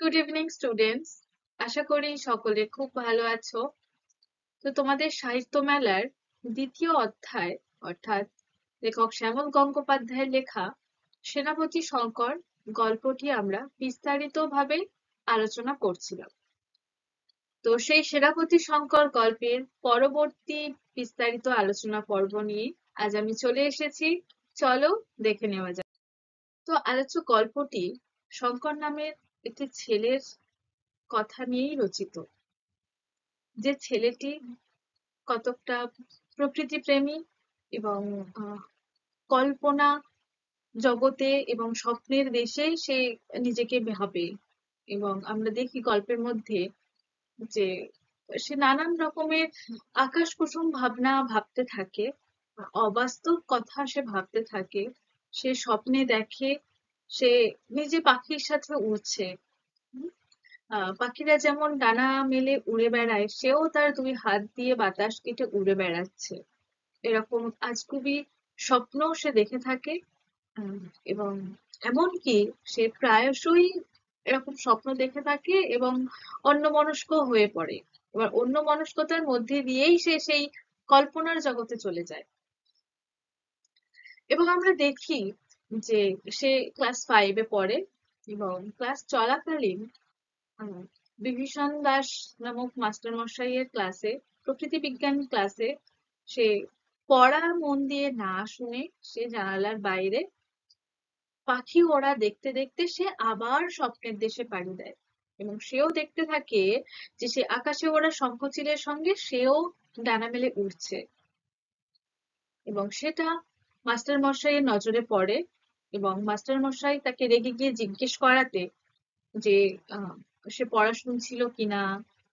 Good evening students. আশা করি সকলে খুব ভালো আছো। তো তোমাদের সাহিত্য মেলার দ্বিতীয় অধ্যায় অর্থাৎ লেখক শ্যামল গঙ্গোপাধ্যায়ের লেখা সেনাপতি শঙ্কর গল্পটি আমরা বিস্তারিতভাবে আলোচনা করছিলাম। তো সেই সেনাপতি শঙ্কর গল্পের পরবর্তী বিস্তারিত আলোচনা পর্ব নিয়ে আজ আমি চলে এসেছি। চলো দেখে নেওয়া যাক। তো আলোচ্য গল্পটি শঙ্কর নামের একটি ছেলের কথা নিয়েই রচিত। যে ছেলেটি কতকটা প্রকৃতি প্রেমী এবং কল্পনা জগতে এবং স্বপ্নের দেশে সে নিজেকে ভাবে। এবং আমরা দেখি গল্পের মধ্যে যে সে নানান রকমের আকাশ কুসুম ভাবনা ভাবতে থাকে, অবাস্তব কথা সে ভাবতে থাকে, সে স্বপ্নে দেখে সে নিজে পাখির সাথে উড়ছে। পাখিরা যেমন ডানা মেলে উড়ে বেড়ায়, সেও তার দুই হাত দিয়ে বাতাস কেটে উড়ে বেড়াচ্ছে। এরকম আজগুবি স্বপ্ন সে দেখে থাকে। উম, এবং এমনকি সে প্রায়শই এরকম স্বপ্ন দেখে থাকে এবং অন্যমনস্ক হয়ে পড়ে। এবার অন্যমনস্কতার মধ্যে দিয়েই সে সেই কল্পনার জগতে চলে যায়। এবং আমরা দেখি যে সে ক্লাস 5-এ পড়ে এবং ক্লাস চলাকালীন বিভীষণ দাস নামক মাস্টার মশাইয়ের ক্লাসে, প্রকৃতি বিজ্ঞান ক্লাসে, সে পড়া মন দিয়ে না শুনে সে জানালার বাইরে পাখি ওড়া দেখতে দেখতে সে আবার স্বপ্নের দেশে পাড়ি দেয়। এবং সেও দেখতে থাকে যে সে আকাশে ওড়া শঙ্খচিলের সঙ্গে সেও ডানা মেলে উড়ছে। এবং সেটা মাস্টার মশাইয়ের নজরে পড়ে এবং মাস্টার মশাই তাকে রেগে গিয়ে জিজ্ঞেস করাতে যে সে পড়া শুনছিল কিনা,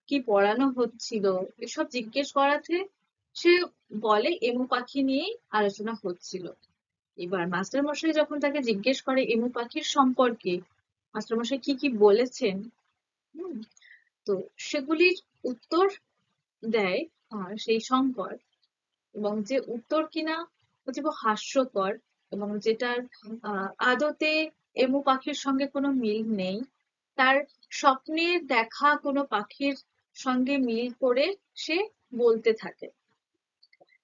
কি পড়ানো হচ্ছিল, এসব জিজ্ঞেস করাতে সে বলে এমু পাখি নিয়েই আলোচনা হচ্ছিল। এবার মাস্টার মশাই যখন তাকে জিজ্ঞেস করে এমু পাখির সম্পর্কে মাস্টার মশাই কি কি বলেছেন, হুম, তো সেগুলির উত্তর দেয় সেই শঙ্কর। এবং যে উত্তর কিনা অতীব হাস্যকর এবং যেটার আদতে এমু পাখির সঙ্গে কোনো মিল নেই, তার স্বপ্নের দেখা কোনো পাখির সঙ্গে মিল করে সে বলতে থাকে।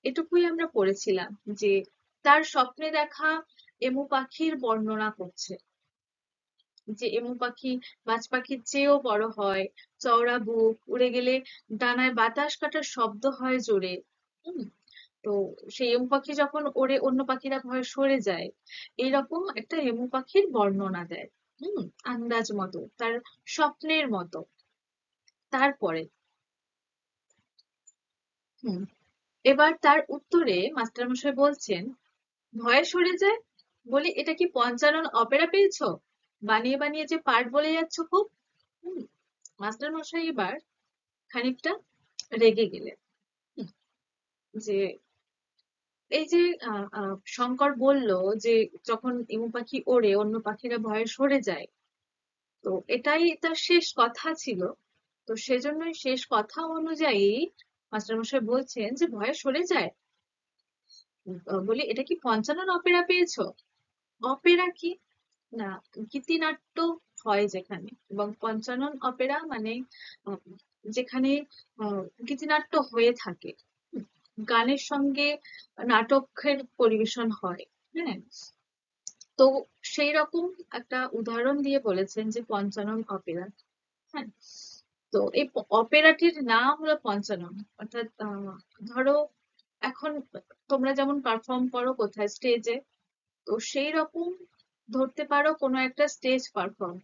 এটুকুই আমরা পড়েছিলাম যে তার স্বপ্নে দেখা এমু পাখির বর্ণনা করছে, যে এমু পাখি বাজ পাখির চেয়েও বড় হয়, চওড়া বুক, উড়ে গেলে ডানায় বাতাস কাটার শব্দ হয় জোরে। হম, তো সেই এমু পাখি যখন ওড়ে অন্য পাখিরা ভয়ে সরে যায়, এইরকম একটা এমু পাখির বর্ণনা দেয়। আন্দাজ মতো, তার স্বপ্নের মতো। তারপরে হুম এবার তার উত্তরে মাস্টারমশাই বলছেন, ভয়ে সরে যায় বলি এটা কি পঞ্চানন অপেরা পেয়েছো? বানিয়ে বানিয়ে যে পাঠ বলে যাচ্ছ খুব। হুম মাস্টারমশাই এবার খানিকটা রেগে গেলেন যে এই যে শঙ্কর বলল যে যখন এমু পাখি ওড়ে অন্য পাখিরা ভয়ে সরে যায়, তো এটাই তার শেষ কথা ছিল। তো সেজন্যই শেষ কথা অনুযায়ী মাস্টারমশাই বলছেন যে ভয়ে সরে যায়। বলি এটা কি পঞ্চানন অপেরা পেয়েছো? অপেরা কি না, গীতিনাট্য হয় যেখানে, এবং পঞ্চানন অপেরা মানে আহ, যেখানে গীতিনাট্য হয়ে থাকে, গানের সঙ্গে নাটকের পরিবেশন হয়। হ্যাঁ, তো সেই রকম একটা উদাহরণ দিয়ে বলেছেন যে পঞ্চানন অপেরা। হ্যাঁ, তো এই অপেরাটির নাম হলো পঞ্চানন। অর্থাৎ ধরো এখন তোমরা যেমন পারফর্ম করো কোথায়, স্টেজে, তো সেই রকম ধরতে পারো কোনো একটা স্টেজ পারফর্ম,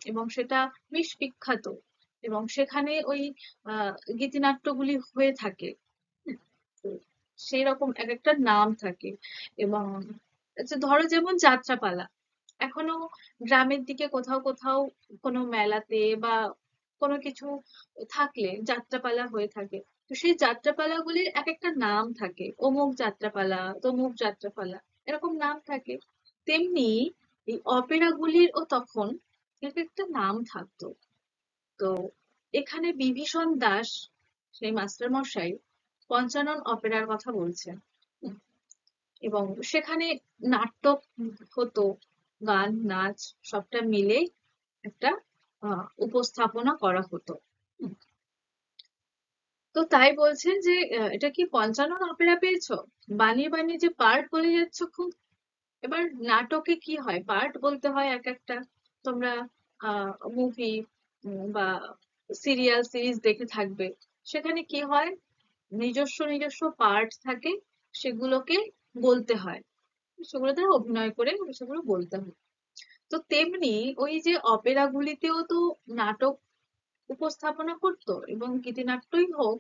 এবং সেটা বেশ বিখ্যাত এবং সেখানে ওই গীতিনাট্যগুলি হয়ে থাকে। হুম, তো সেই রকম এক একটা নাম থাকে। এবং আচ্ছা ধরো যেমন যাত্রাপালা, এখনো গ্রামের দিকে কোথাও কোথাও কোনো মেলাতে বা কোনো কিছু থাকলে যাত্রাপালা হয়ে থাকে। তো সেই যাত্রাপালাগুলির এক একটা নাম থাকে, অমুক যাত্রাপালা, তমুক যাত্রাপালা, এরকম নাম থাকে। তেমনি এই অপেরাগুলিরও তখন এক একটা নাম থাকতো। তো এখানে বিভীষণ দাস, সেই মাস্টার মশাই, পঞ্চানন অপেরার কথা বলছেন। হুম, এবং সেখানে নাটক হতো, গান নাচ সবটা মিলে একটা উপস্থাপনা করা হতো। হুম, তো তাই বলছেন যে এটা কি পঞ্চানন অপেরা পেয়েছো? বানিয়ে বানিয়ে যে পার্ট বলে যাচ্ছ খুব। এবার নাটকে কি হয়, পার্ট বলতে হয় এক একটা। তোমরা মুভি বা সিরিয়াল সিরিজ দেখে থাকবে, সেখানে কি হয়, নিজস্ব নিজস্ব পার্ট থাকে, সেগুলোকে বলতে হয়, সেগুলো তারা অভিনয় করে সেগুলো বলতে হয়। তো তেমনি ওই যে অপেরা গুলিতেও তো নাটক উপস্থাপনা করতো, এবং গীতিনাট্যই হোক,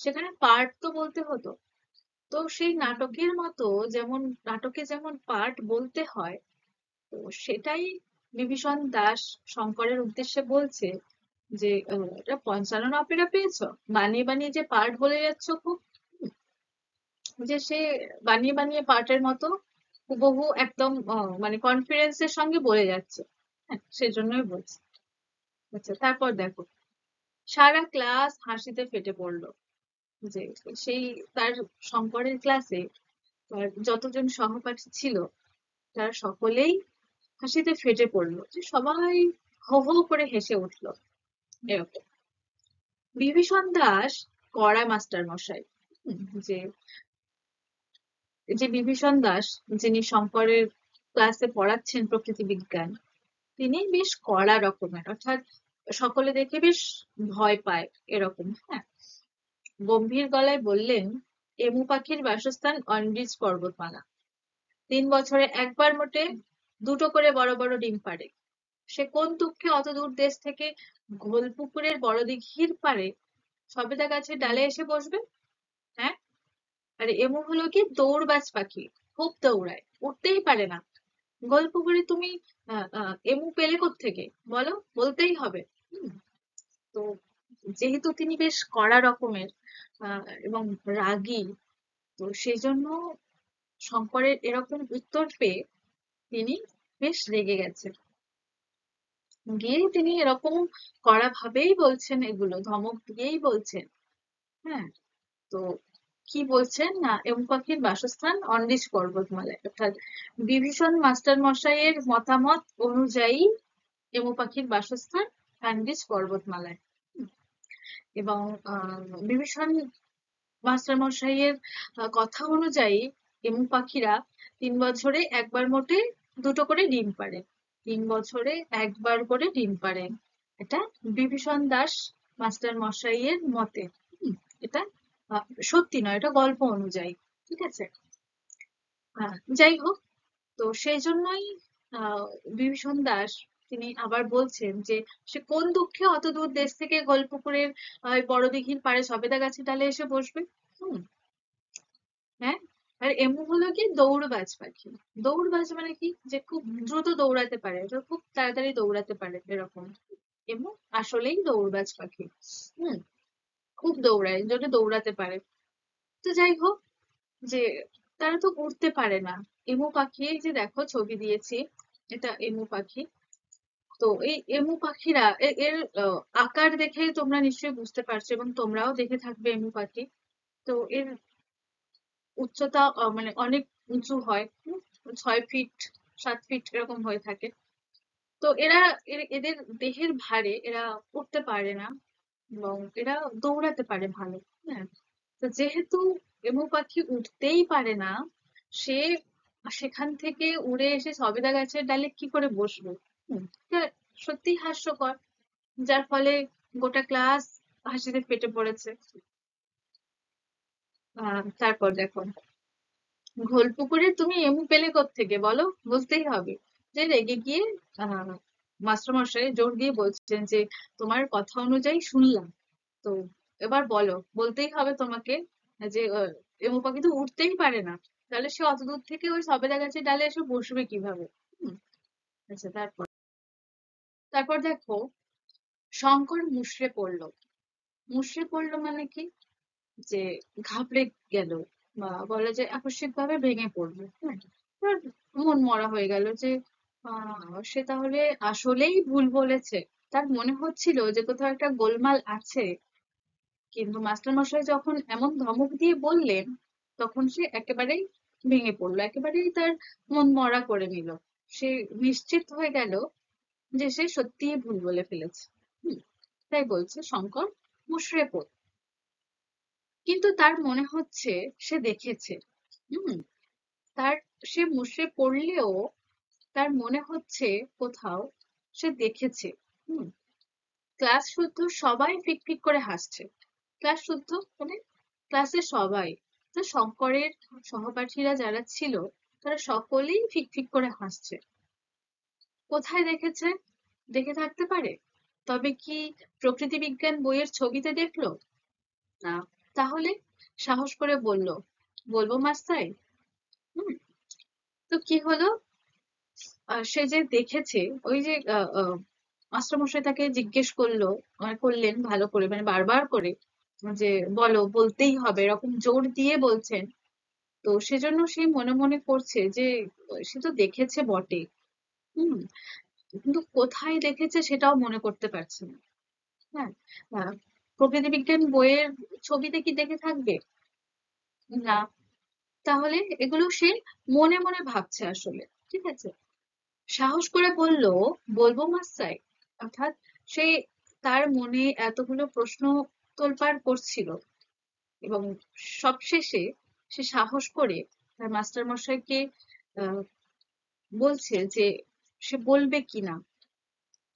সেখানে পার্ট তো বলতে হতো। তো সেই নাটকের মতো, যেমন নাটকে যেমন পার্ট বলতে হয়, তো সেটাই বিভীষণ দাস শঙ্করের উদ্দেশ্যে বলছে যে এটা পঞ্চানন অপেরা পেয়েছো, বানিয়ে বানিয়ে যে পার্ট বলে যাচ্ছ খুব। যে সে বানিয়ে বানিয়ে পার্টের মতো হুবহু একদম মানে কনফিডেন্সের সঙ্গে বলে যাচ্ছে। হ্যাঁ, সেজন্যই বলছি। আচ্ছা, তারপর দেখো, সারা ক্লাস হাসিতে ফেটে পড়লো। যে সেই তার শঙ্করের ক্লাসে তার যতজন সহপাঠী ছিল, তারা সকলেই হাসিতে ফেটে পড়লো, যে সবাই হো হো করে হেসে উঠলো এরকম। বিভীষণ দাস কড়া মাস্টার মশাই। যে যে বিভীষণ দাস, যিনি শঙ্করের ক্লাসে পড়াচ্ছেন প্রকৃতি বিজ্ঞান, তিনি বেশ কড়া রকমের, অর্থাৎ সকলে দেখে বেশ ভয় পায় এরকম। হ্যাঁ, গম্ভীর গলায় বললেন, এমু পাখির বাসস্থান অন্ডিজ পর্বতমালা। 3 বছরে একবার মোটে দুটো করে বড় বড় ডিম পাড়ে। সে কোন দুঃখে অত দূর দেশ থেকে ঘোলপুকুরের বড় দিঘির পাড়ে সবেদা গাছের ডালে এসে বসবে? হ্যাঁ, আর এমু হলো কি দৌড়বাজ পাখি, খুব দৌড়ায়, উঠতেই পারে না। গোলপুকুরে তুমি এমু পেলে কোত্থেকে বলো, বলতেই হবে। হুম, তো যেহেতু তিনি বেশ কড়া রকমের এবং রাগী, তো সেই জন্য শঙ্করের এরকম উত্তর পেয়ে তিনি বেশ রেগে গেছেন। গিয়ে তিনি এরকম কড়া ভাবেই বলছেন, এগুলো ধমক দিয়েই বলছেন। হ্যাঁ, তো কি বলছেন না, এমু পাখির বাসস্থান অন্ডিজ পর্বতমালায়, অর্থাৎ বিভীষণ মাস্টার মশাইয়ের মতামত অনুযায়ী এমু পাখির বাসস্থান অন্ডিজ পর্বতমালায়। এবং বিভীষণ মাস্টার মশাইয়ের কথা অনুযায়ী এমু পাখিরা 3 বছরে একবার মোটে দুটো করে ডিম পাড়ে। 3 বছরে একবার করে ডিম পাড়ে, এটা বিভীষণ দাস মাস্টার মশাইয়ের মতে। এটা সত্যি নয়, এটা গল্প অনুযায়ী। ঠিক আছে। যাই হোক, তো সেই জন্যই আহ বিভীষণ দাস তিনি আবার বলছেন যে সে কোন দুঃখে অত দূর দেশ থেকে গোলপুকুরের বড় দিঘির পাড়ে সবেদা গাছের ডালে এসে বসবে। হুম, হ্যাঁ, আর এমু হলো কি দৌড়বাজ পাখি। দৌড়বাজ মানে কি, যে খুব দ্রুত দৌড়াতে পারে, যে খুব তাড়াতাড়ি দৌড়াতে পারে এরকম। এমু আসলেই দৌড়বাজ পাখি। হুম, খুব দৌড়ায়, যদি দৌড়াতে পারে। তো যাই হোক, যে তারা তো উড়তে পারে না। এমু পাখি, এই যে দেখো ছবি দিয়েছি, এটা এমু পাখি। তো এই এমু পাখিরা এর আকার দেখে তোমরা নিশ্চয়ই বুঝতে পারছো, এবং তোমরাও দেখে থাকবে এমু পাখি। তো এর উচ্চতা মানে অনেক উঁচু হয়। 6 ফিট 7 ফিট এরকম হয়ে থাকে। তো এরা এদের দেহের ভারে এরা উঠতে পারে না, এবং এরা দৌড়াতে পারে ভালো। হ্যাঁ, তো যেহেতু এমু পাখি উঠতেই পারে না, সে সেখান থেকে উড়ে এসে সবেদা গাছের ডালে কি করে বসবে? এটা সত্যিই হাস্যকর, যার ফলে গোটা ক্লাস হাসিতে ফেটে পড়েছে। তারপর দেখো, ঘোলপুকুরে তুমি এমু পেলে কোত্থেকে বলো, বুঝতেই হবে। যে রেগে গিয়ে আহ মাস্টারমশাই জোর দিয়ে বলছেন যে তোমার কথা অনুযায়ী শুনলাম, তো এবার বলো, বলতেই হবে তোমাকে, যে এমু পাখি তো উঠতেই পারে না, তাহলে সে অত দূর থেকে ওই সবেদা গাছের ডালে এসে বসবে কিভাবে? হুম, আচ্ছা, তারপর তারপর দেখো, শঙ্কর মুষড়ে পড়লো। মুষড়ে পড়লো মানে কি, যে ঘাবড়ে গেল, বা বলা যায় আকস্মিক ভাবে ভেঙে পড়লো। হ্যাঁ, তার মন মরা হয়ে গেল যে সে তাহলে আসলেই ভুল বলেছে। তার মনে হচ্ছিল যে কোথাও একটা গোলমাল আছে, কিন্তু মাস্টারমশাই যখন এমন ধমক দিয়ে বললেন, তখন সে একেবারেই ভেঙে পড়লো, একেবারেই তার মন মরা করে নিল। সে নিশ্চিত হয়ে গেল যে সে সত্যিই ভুল বলে ফেলেছে। হুম, তাই বলছে শঙ্কর মুষড়ে পড়। কিন্তু তার মনে হচ্ছে সে দেখেছে। হুম, তার সে মুষড়ে পড়লেও তার মনে হচ্ছে কোথাও সে দেখেছে। হুম, ক্লাস শুদ্ধ সবাই ফিক ফিক করে হাসছে। ক্লাস শুদ্ধ মানে ক্লাসের সবাই, তো শঙ্করের সহপাঠীরা যারা ছিল তারা সকলেই ফিক ফিক করে হাসছে। কোথায় দেখেছে? দেখে থাকতে পারে? তবে কি প্রকৃতি বিজ্ঞান বইয়ের ছবিতে দেখলো? না। তাহলে সাহস করে বলল, বলবো মাস্টার। হুম, তো কি হলো? সে যে দেখেছে, ওই যে মাস্টারমশাই তাকে জিজ্ঞেস করলো, করলেন ভালো করে, মানে বারবার করে, যে বলো, বলতেই হবে, এরকম জোর দিয়ে বলছেন। তো সেজন্য সে মনে মনে করছে যে সে তো দেখেছে বটে। হুম, কিন্তু কোথায় দেখেছে সেটাও মনে করতে পারছে না। হ্যাঁ, আহ, প্রকৃতি বিজ্ঞান বইয়ের ছবিতে কি দেখে থাকবে? না। তাহলে এগুলো সে মনে মনে ভাবছে আসলে। ঠিক আছে, সাহস করে বলল, বলবো মাস্টার। অর্থাৎ সে তার মনে এতগুলো প্রশ্ন তোলপাড় করছিল, এবং সবশেষে সে সাহস করে তার মাস্টার মশাইকে আহ, বলছে যে সে বলবে কিনা,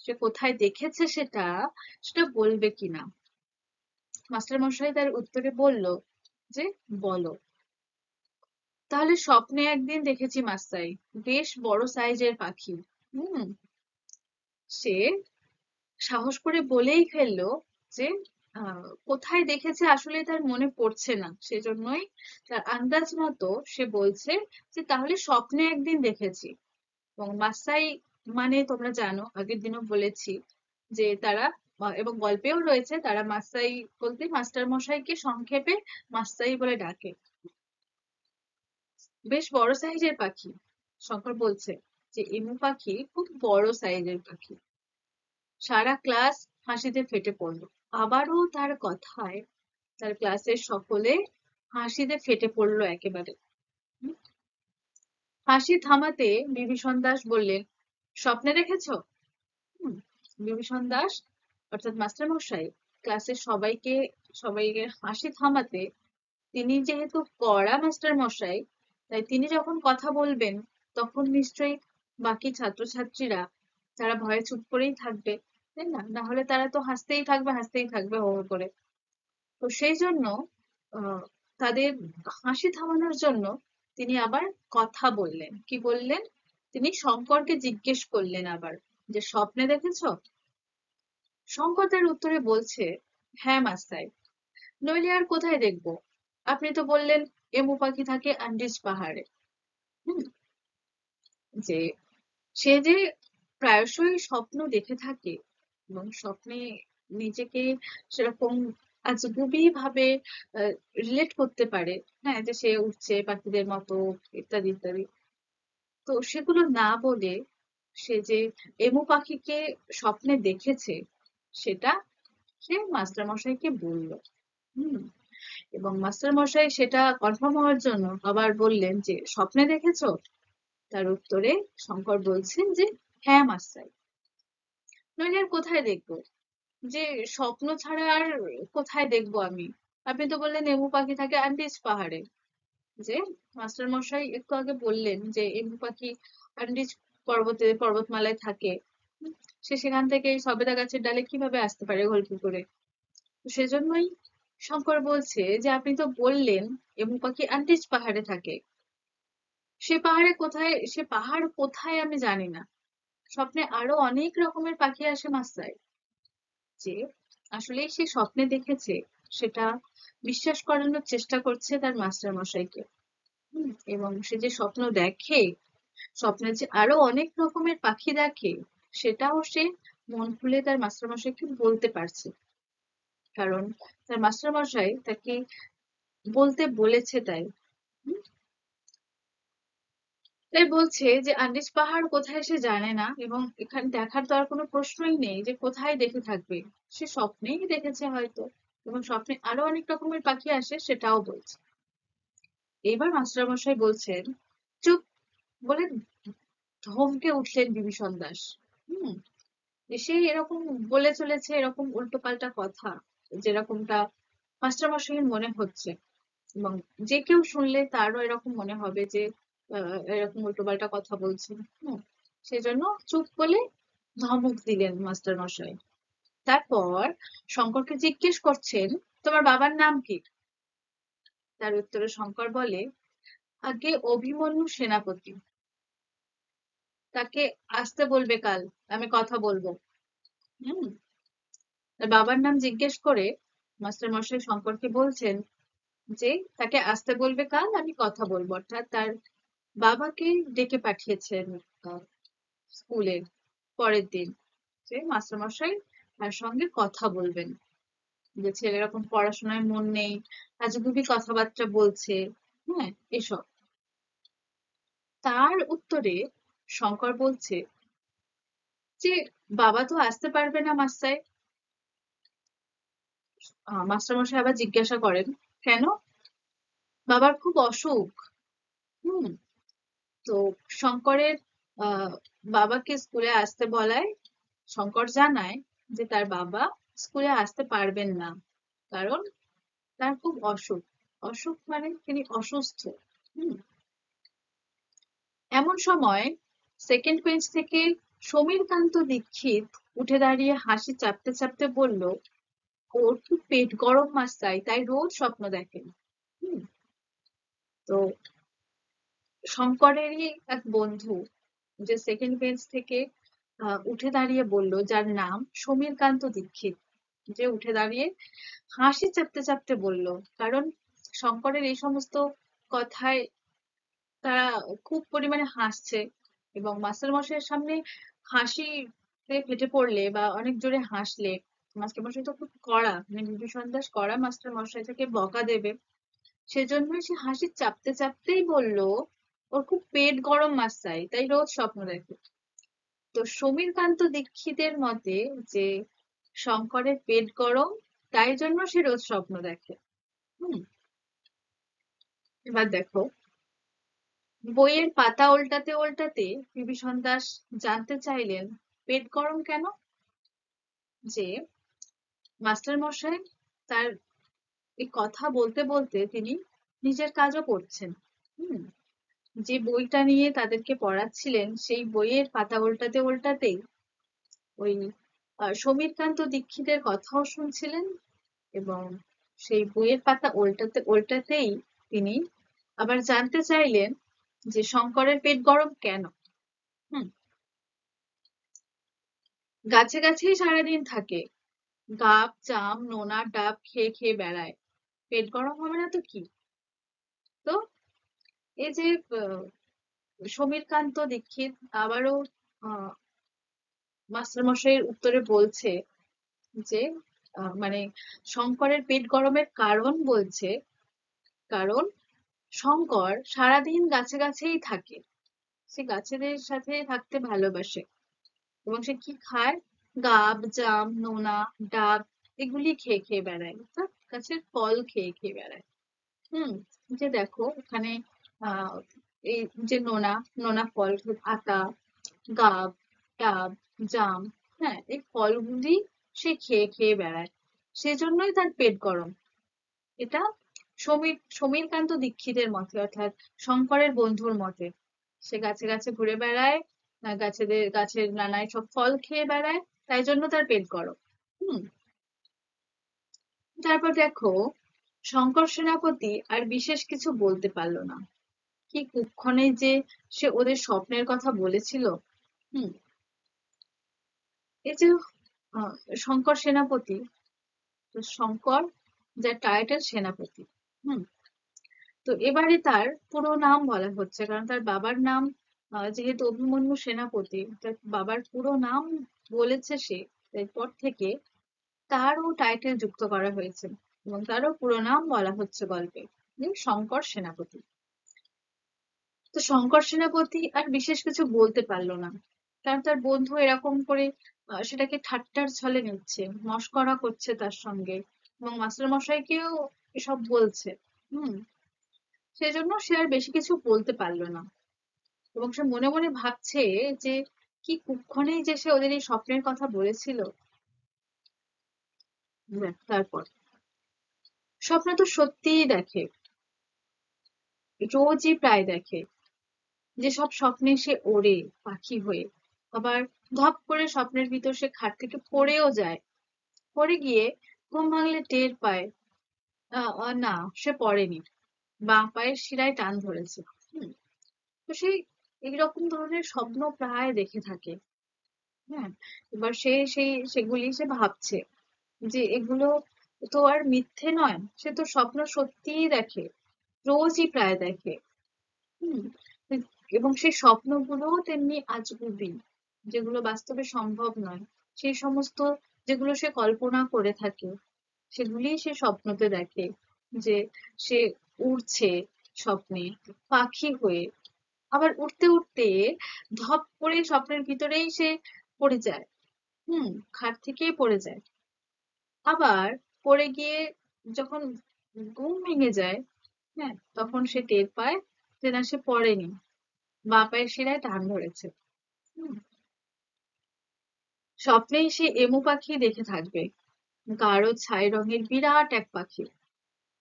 সে কোথায় দেখেছে সেটা সেটা বলবে কিনা। মাস্টার মশাই তার উত্তরে বলল যে বলো। তাহলে স্বপ্নে একদিন দেখেছি মাস্টার, বেশ বড় সাইজের পাখি। হুম, সে সাহস করে বলেই ফেললো যে কোথায় দেখেছে আসলে তার মনে পড়ছে না, সেজন্যই তার আন্দাজ মতো সে বলছে যে তাহলে স্বপ্নে একদিন দেখেছি। এবং মাসাই মানে তোমরা জানো, আগের দিনও বলেছি যে তারা, এবং গল্পেও রয়েছে, তারা মাসাই বলতে মাস্টার মশাইকে সংক্ষেপে মাসাই বলে ডাকে। বেশ বড় সাইজের পাখি। শঙ্কর বলছে যে এমু পাখি খুব বড় সাইজের পাখি। সারা ক্লাস হাসিতে ফেটে পড়লো। আবারও তার কথায় তার ক্লাসের সকলে হাসিতে ফেটে পড়লো একেবারে। হুম, হাসি থামাতে বিভীষণ দাস বললেন, স্বপ্নে দেখেছো? হুম, বিভীষণ দাস অর্থাৎ মাস্টার মশাই ক্লাসের সবাইকে হাসি থামাতে, তিনি যেহেতু কড়া মাস্টার মশাই, তাই তিনি যখন কথা বলবেন তখন নিশ্চয়ই বাকি ছাত্রছাত্রীরা তারা ভয়ে চুপ করেই থাকবে, তাই না? না হলে তারা তো হাসতেই থাকবে হো হো করে। তো সেই জন্য আহ, তাদের হাসি থামানোর জন্য তিনি আবার কথা বললেন। কি বললেন? তিনি শঙ্করকে জিজ্ঞেস করলেন আবার যে স্বপ্নে দেখেছো? শঙ্কর তার উত্তরে বলছে, হ্যাঁ মাস্টার, নইলে আর কোথায় দেখবো? আপনি তো বললেন এমু পাখি থাকে আন্দিজ পাহাড়ে। হুম, যে সে যে প্রায়শই স্বপ্ন দেখে থাকে, এবং স্বপ্নে নিজেকে সেরকম আজগুবি ভাবে রিলেট করতে পারে। হ্যাঁ, যে সে উঠছে পাখিদের মতো, ইত্যাদি ইত্যাদি। তো সেগুলো না বলে সে যে এমু পাখিকে স্বপ্নে দেখেছে সেটা সে মাস্টার মশাইকে বলল। হুম, এবং মাস্টার মশাই সেটা কনফার্ম হওয়ার জন্য আবার বললেন যে স্বপ্নে দেখেছো? তার উত্তরে শঙ্কর বলছেন যে হ্যাঁ মাস্টার, নইলে আর কোথায় দেখবো? যে স্বপ্ন ছাড়া আর কোথায় দেখবো আমি? আপনি তো বললেন এমু পাখি থাকে আন্দিজ পাহাড়ে। যে মাস্টার মশাই একটু আগে বললেন যে এমু পাখি আন্দিজ পর্বতমালায় থাকে। হুম, সে সেখান থেকে এই সবেদা গাছের ডালে কিভাবে আসতে পারে গল্প করে? তো সেজন্যই শঙ্কর বলছে যে আপনি তো বললেন এমু পাখি আন্দিজ পাহাড়ে থাকে। সে পাহাড় কোথায় আমি জানি না। স্বপ্নে আরো অনেক রকমের পাখি আসে মাস্টার। যে আসলেই সে স্বপ্নে দেখেছে সেটা বিশ্বাস করানোর চেষ্টা করছে তার মাস্টার মশাইকে। এবং সে যে স্বপ্ন দেখে, স্বপ্নে যে আরো অনেক রকমের পাখি দেখে, সেটাও সে মন খুলে তার মাস্টার মশাইকে বলতে পারছে, কারণ তার মাস্টার মশাই তাকে বলতে বলেছে তাই। হুম, তাই বলছে যে আন্দিজ পাহাড় কোথায় সে জানে না, এবং এখানে দেখার তো আর কোনো প্রশ্নই নেই যে কোথায় দেখে থাকবে। সে স্বপ্নেই দেখেছে হয়তো, এবং স্বপ্নে আরো অনেক রকমের পাখি আসে সেটাও বলছে। এবার মাস্টারমশাই বলছেন, চুপ, বলে ধমকে উঠলেন বিভীষণ দাস। হুম, সে এরকম বলে চলেছে এরকম উল্টোপাল্টা কথা, যেরকমটা মাস্টারমশাইয়ের মনে হচ্ছে, এবং যে কেউ শুনলে তারও এরকম মনে হবে যে এরকম উল্টোপাল্টা কথা বলছে। হুম। সেজন্য চুপ বলে ধমক দিলেন মাস্টার মশাই। তারপর শঙ্করকে জিজ্ঞেস করছেন, তোমার বাবার নাম কি? তার উত্তরে শঙ্কর বলে, আগে অভিমন্যু সেনাপতি। তাকে আসতে বলবে কাল, আমি কথা বলবো। হুম। তার বাবার নাম জিজ্ঞেস করে মাস্টার মশাই শঙ্করকে বলছেন যে তাকে আসতে বলবে কাল, আমি কথা বলবো। অর্থাৎ তার বাবাকে ডেকে পাঠিয়েছেন আহ, স্কুলের পরের দিন, যে মাস্টারমশাই তার সঙ্গে কথা বলবেন, যে ছেলে এরকম পড়াশোনায় মন নেই, আজগুবি কথাবার্তা বলছে। হ্যাঁ, এসব। তার উত্তরে শঙ্কর বলছে যে বাবা তো আসতে পারবে না মাস্টার। মাস্টারমশাই আবার জিজ্ঞাসা করেন, কেন? বাবার খুব অসুখ। হুম। তো শঙ্করের আহ বাবাকে স্কুলে আসতে বলায় শঙ্কর জানায় যে তার বাবা স্কুলে আসতে পারবেন না, কারণ তার খুব অসুখ। অসুখ মানে তিনি অসুস্থ। হুম। এমন সময় সেকেন্ড বেঞ্চ থেকে সমীরকান্ত দীক্ষিত উঠে দাঁড়িয়ে হাসি চাপতে চাপতে বলল, ওর খুব পেট গরম মাস্টার, তাই রোজ স্বপ্ন দেখেন। হুম। তো শঙ্করেরই এক বন্ধু, যে সেকেন্ড বেঞ্চ থেকে উঠে দাঁড়িয়ে বলল, যার নাম সমীরকান্ত দীক্ষিত, যে উঠে দাঁড়িয়ে হাসি চাপতে চাপতে বলল, কারণ শঙ্করের এই সমস্ত কথায় তারা খুব পরিমাণে হাসছে, এবং মাস্টার মশাইয়ের সামনে হাসিতে ফেটে পড়লে বা অনেক জোরে হাসলে মাস্টার মশাই তো খুব কড়া, মানে বিভীষণ দাস কড়া মাস্টার মশাই, থেকে বকা দেবে। সেজন্য সে হাসি চাপতে চাপতেই বলল, ওর খুব পেট গরম মাস্টার, তাই রোজ স্বপ্ন দেখে। তো সমীরকান্ত দীক্ষিতের মতে যে শঙ্করের পেট গরম, তাই জন্য সে রোজ স্বপ্ন দেখে। হুম। এবার দেখো, বইয়ের পাতা ওল্টাতে ওল্টাতে বিভীষণ দাস জানতে চাইলেন পেট গরম কেন। যে মাস্টার মশাই তার এই কথা বলতে বলতে তিনি নিজের কাজও করছেন। হুম। যে বইটা নিয়ে তাদেরকে পড়াচ্ছিলেন সেই বইয়ের পাতা ওল্টাতে ওল্টাতেই ওই সমীরকান্ত দীক্ষিতের কথাও শুনছিলেন, এবং সেই বইয়ের পাতা ওল্টাতে ওল্টাতেই তিনি আবার জানতে চাইলেন যে শঙ্করের পেট গরম কেন। হুম। গাছে গাছেই সারাদিন থাকে, গাব জাম নোনা ডাব খেয়ে খেয়ে বেড়ায়, পেট গরম হবে না তো কি? তো এই যে আহ, সমীরকান্ত দীক্ষিত আবারও আহ মাস্টার মশাইয়ের উত্তরে বলছে যে মানে শঙ্করের পেট গরমের কারণ বলছে, কারণ শঙ্কর সারাদিন গাছে গাছেই থাকে, সে গাছেদের সাথে থাকতে ভালোবাসে, এবং সে কি খায়? গাব জাম নোনা ডাব এগুলি খেয়ে খেয়ে বেড়ায়, অর্থাৎ গাছের ফল খেয়ে খেয়ে বেড়ায়। হুম। যে দেখো এখানে আহ এই যে নোনা নোনা ফল, আতা, গাব, ডাব, জাম, হ্যাঁ, এই ফলগুলি সে খেয়ে খেয়ে বেড়ায়, সেজন্যই তার পেট গরম। এটা সমীরকান্ত দীক্ষিতের মতে, অর্থাৎ শঙ্করের বন্ধুর মতে। সে গাছে গাছে ঘুরে বেড়ায়, গাছের নানান সব ফল খেয়ে বেড়ায়, তাই জন্য তার পেট গরম। হুম। তারপর দেখো, শঙ্কর সেনাপতি আর বিশেষ কিছু বলতে পারলো না। কি কুক্ষণে যে সে ওদের স্বপ্নের কথা বলেছিল। হুম। এই যে আহ, শঙ্কর সেনাপতি, তো শঙ্কর যার টাইটেল সেনাপতি। হুম। তো এবারে তার পুরো নাম বলা হচ্ছে, কারণ তার বাবার নাম যেহেতু অভিমন্যু সেনাপতি, তার বাবার পুরো নাম বলেছে সে, এরপর থেকে তারও টাইটেল যুক্ত করা হয়েছে, এবং তারও পুরো নাম বলা হচ্ছে গল্পে, যে শঙ্কর সেনাপতি। তো শঙ্কর সেনাপতি আর বিশেষ কিছু বলতে পারলো না, কারণ তার বন্ধু এরকম করে সেটাকে ঠাট্টার ছলে নিচ্ছে, মশকরা করছে তার সঙ্গে, এবং মাস্টার মশাইকেও এসব বলছে। হুম। সেজন্য সে আর বেশি কিছু বলতে পারলো না, এবং সে মনে মনে ভাবছে যে কি কুক্ষণেই যে সে ওদের এই স্বপ্নের কথা বলেছিল। তারপর স্বপ্ন তো সত্যিই দেখে, রোজই প্রায় দেখে। যেসব স্বপ্নে সে ওড়ে পাখি হয়ে, আবার ধপ করে স্বপ্নের ভিতর সে খাট থেকে পড়েও যায়। পড়ে গিয়ে ঘুম ভাঙলে টের পায় না, সে পড়েনি, বাঁ পায়ের শিরায় টান ধরেছে। হুম, তো সেই এইরকম ধরনের স্বপ্ন প্রায় দেখে থাকে। হ্যাঁ, এবার সেগুলি সে ভাবছে যে এগুলো তো আর মিথ্যে নয়, সে তো স্বপ্ন সত্যিই দেখে, রোজই প্রায় দেখে। হুম, এবং সেই স্বপ্নগুলোও তেমনি আজগুবি, যেগুলো বাস্তবে সম্ভব নয়। সেই সমস্ত যেগুলো সে কল্পনা করে থাকে, সেগুলি সে স্বপ্নতে দেখে। যে সে উড়ছে স্বপ্নে পাখি হয়ে, আবার উঠতে উঠতে ধপ করে স্বপ্নের ভিতরেই সে পড়ে যায়। খাট থেকেই পড়ে যায়। আবার পড়ে গিয়ে যখন ঘুম ভেঙে যায়, হ্যাঁ, তখন সে টের পায় যে না, সে পড়েনি, বাঁ পায়ের শিরায় টান ধরেছে। হুম, স্বপ্নেই সে এমু পাখি দেখে থাকবে, গাঢ় ছাই রঙের বিরাট এক পাখি।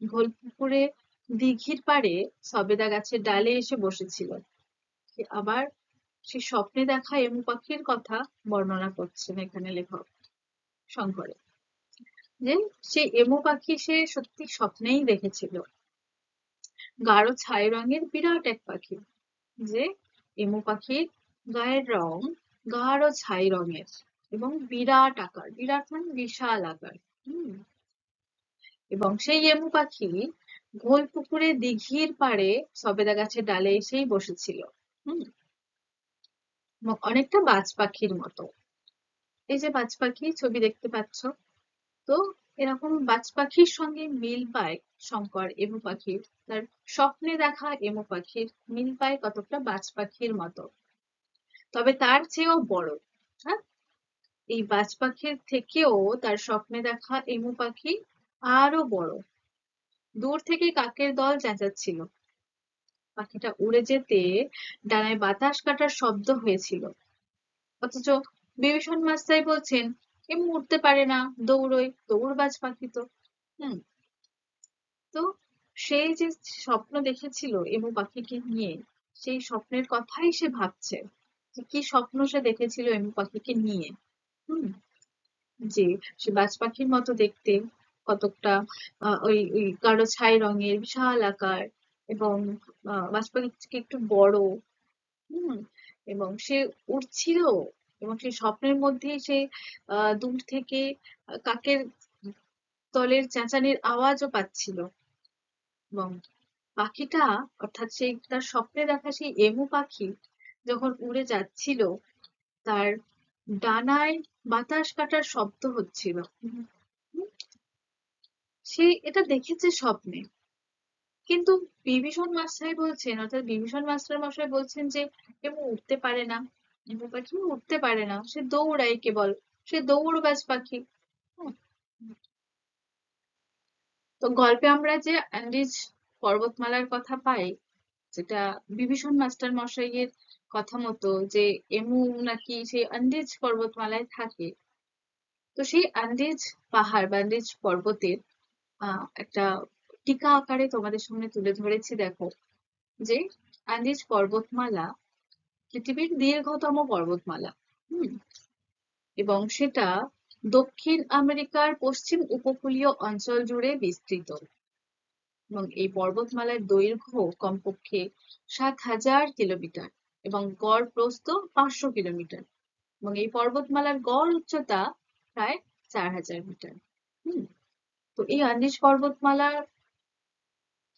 ঘোল পুকুরে দিঘির পাড়ে সবেদা গাছের ডালে এসে বসেছিল। সে আবার সে স্বপ্নে দেখা এমু পাখির কথা বর্ণনা করছেন এখানে লেখক শঙ্করে, যে সে এমু পাখি সে সত্যি স্বপ্নেই দেখেছিল। গাঢ় ছাই রঙের বিরাট এক পাখি, যে এমু পাখির গায়ের রং গাঢ় ছাই রঙের এবং বিরাট আকার, বিরাট মানে বিশাল আকার। হম, এবং সেই এমু পাখি ঘোল পুকুরে দিঘির পাড়ে সবেদা গাছের ডালে এসেই বসেছিল। হম, অনেকটা বাজ পাখির মতো। এই যে বাজ পাখি ছবি দেখতে পাচ্ছ, তো এরকম বাজ পাখির সঙ্গে মিল পায় শঙ্কর এমু পাখির, তার স্বপ্নে দেখা এমু পাখির মিল পায় কতকটা বাজ পাখির মতো, তবে তার চেয়েও বড়। হ্যাঁ, এই বাজ পাখির থেকেও তার স্বপ্নে দেখা এমু পাখি আরো বড়। দূর থেকে কাকের দল চেঁচাচ্ছিল, পাখিটা উড়ে যেতে ডানায় বাতাস কাটার শব্দ হয়েছিল। অথচ বিভীষণ মাস্টার বলছেন এমু উঠতে পারে না, দৌড়ই, দৌড়বাজ পাখি তো। হুম, তো সেই যে স্বপ্ন দেখেছিল এমু পাখিকে নিয়ে, সেই স্বপ্নের কথাই সে ভাবছে, যে কি স্বপ্ন সে দেখেছিল এমু পাখিকে নিয়ে। হুম, যে সে বাজ পাখির মতো দেখতে, কতকটা ওই ওই গাঢ় ছাই রঙের বিশাল আকার, এবং বাজ পাখি থেকে একটু বড়। হুম, এবং সে উড়ছিল, এবং সেই স্বপ্নের মধ্যেই সে দূর থেকে কাকের দলের চেঁচানির আওয়াজও পাচ্ছিল। এবং পাখিটা, অর্থাৎ সেই তার স্বপ্নে দেখা সেই এমু পাখি যখন উড়ে যাচ্ছিল, তার ডানায় বাতাস কাটার শব্দ হচ্ছিল। সে এটা দেখেছে স্বপ্নে। কিন্তু বিভীষণ মাস্টার বলছেন, অর্থাৎ বিভীষণ মাস্টার মশাই বলছেন যে এমু উঠতে পারে না, এমু পাখি উঠতে পারে না, সে দৌড়ায় কেবল, সে দৌড়বাজ পাখি। হুম, তো গল্পে আমরা যে আন্দিজ পর্বতমালার কথা পাই, যেটা বিভীষণ মাস্টার মশাইয়ের কথা মতো যে এমু নাকি সেই আন্দিজ পর্বতমালায় থাকে। তো সেই আন্দিজ পাহাড় বা আন্দিজ পর্বতের একটা টিকা আকারে তোমাদের সামনে তুলে ধরেছি, দেখো যে আন্দিজ পর্বতমালা পৃথিবীর দীর্ঘতম পর্বতমালা। হুম, এবং সেটা দক্ষিণ আমেরিকার পশ্চিম উপকূলীয় অঞ্চল জুড়ে বিস্তৃত। এবং এই পর্বতমালার দৈর্ঘ্য কমপক্ষে ৭,০০০ কিলোমিটার এবং গড় প্রস্থ ৫০০ কিলোমিটার, এবং এই পর্বতমালার গড় উচ্চতা প্রায় ৪,০০০ মিটার। হুম, তো এই আন্দিজ পর্বতমালা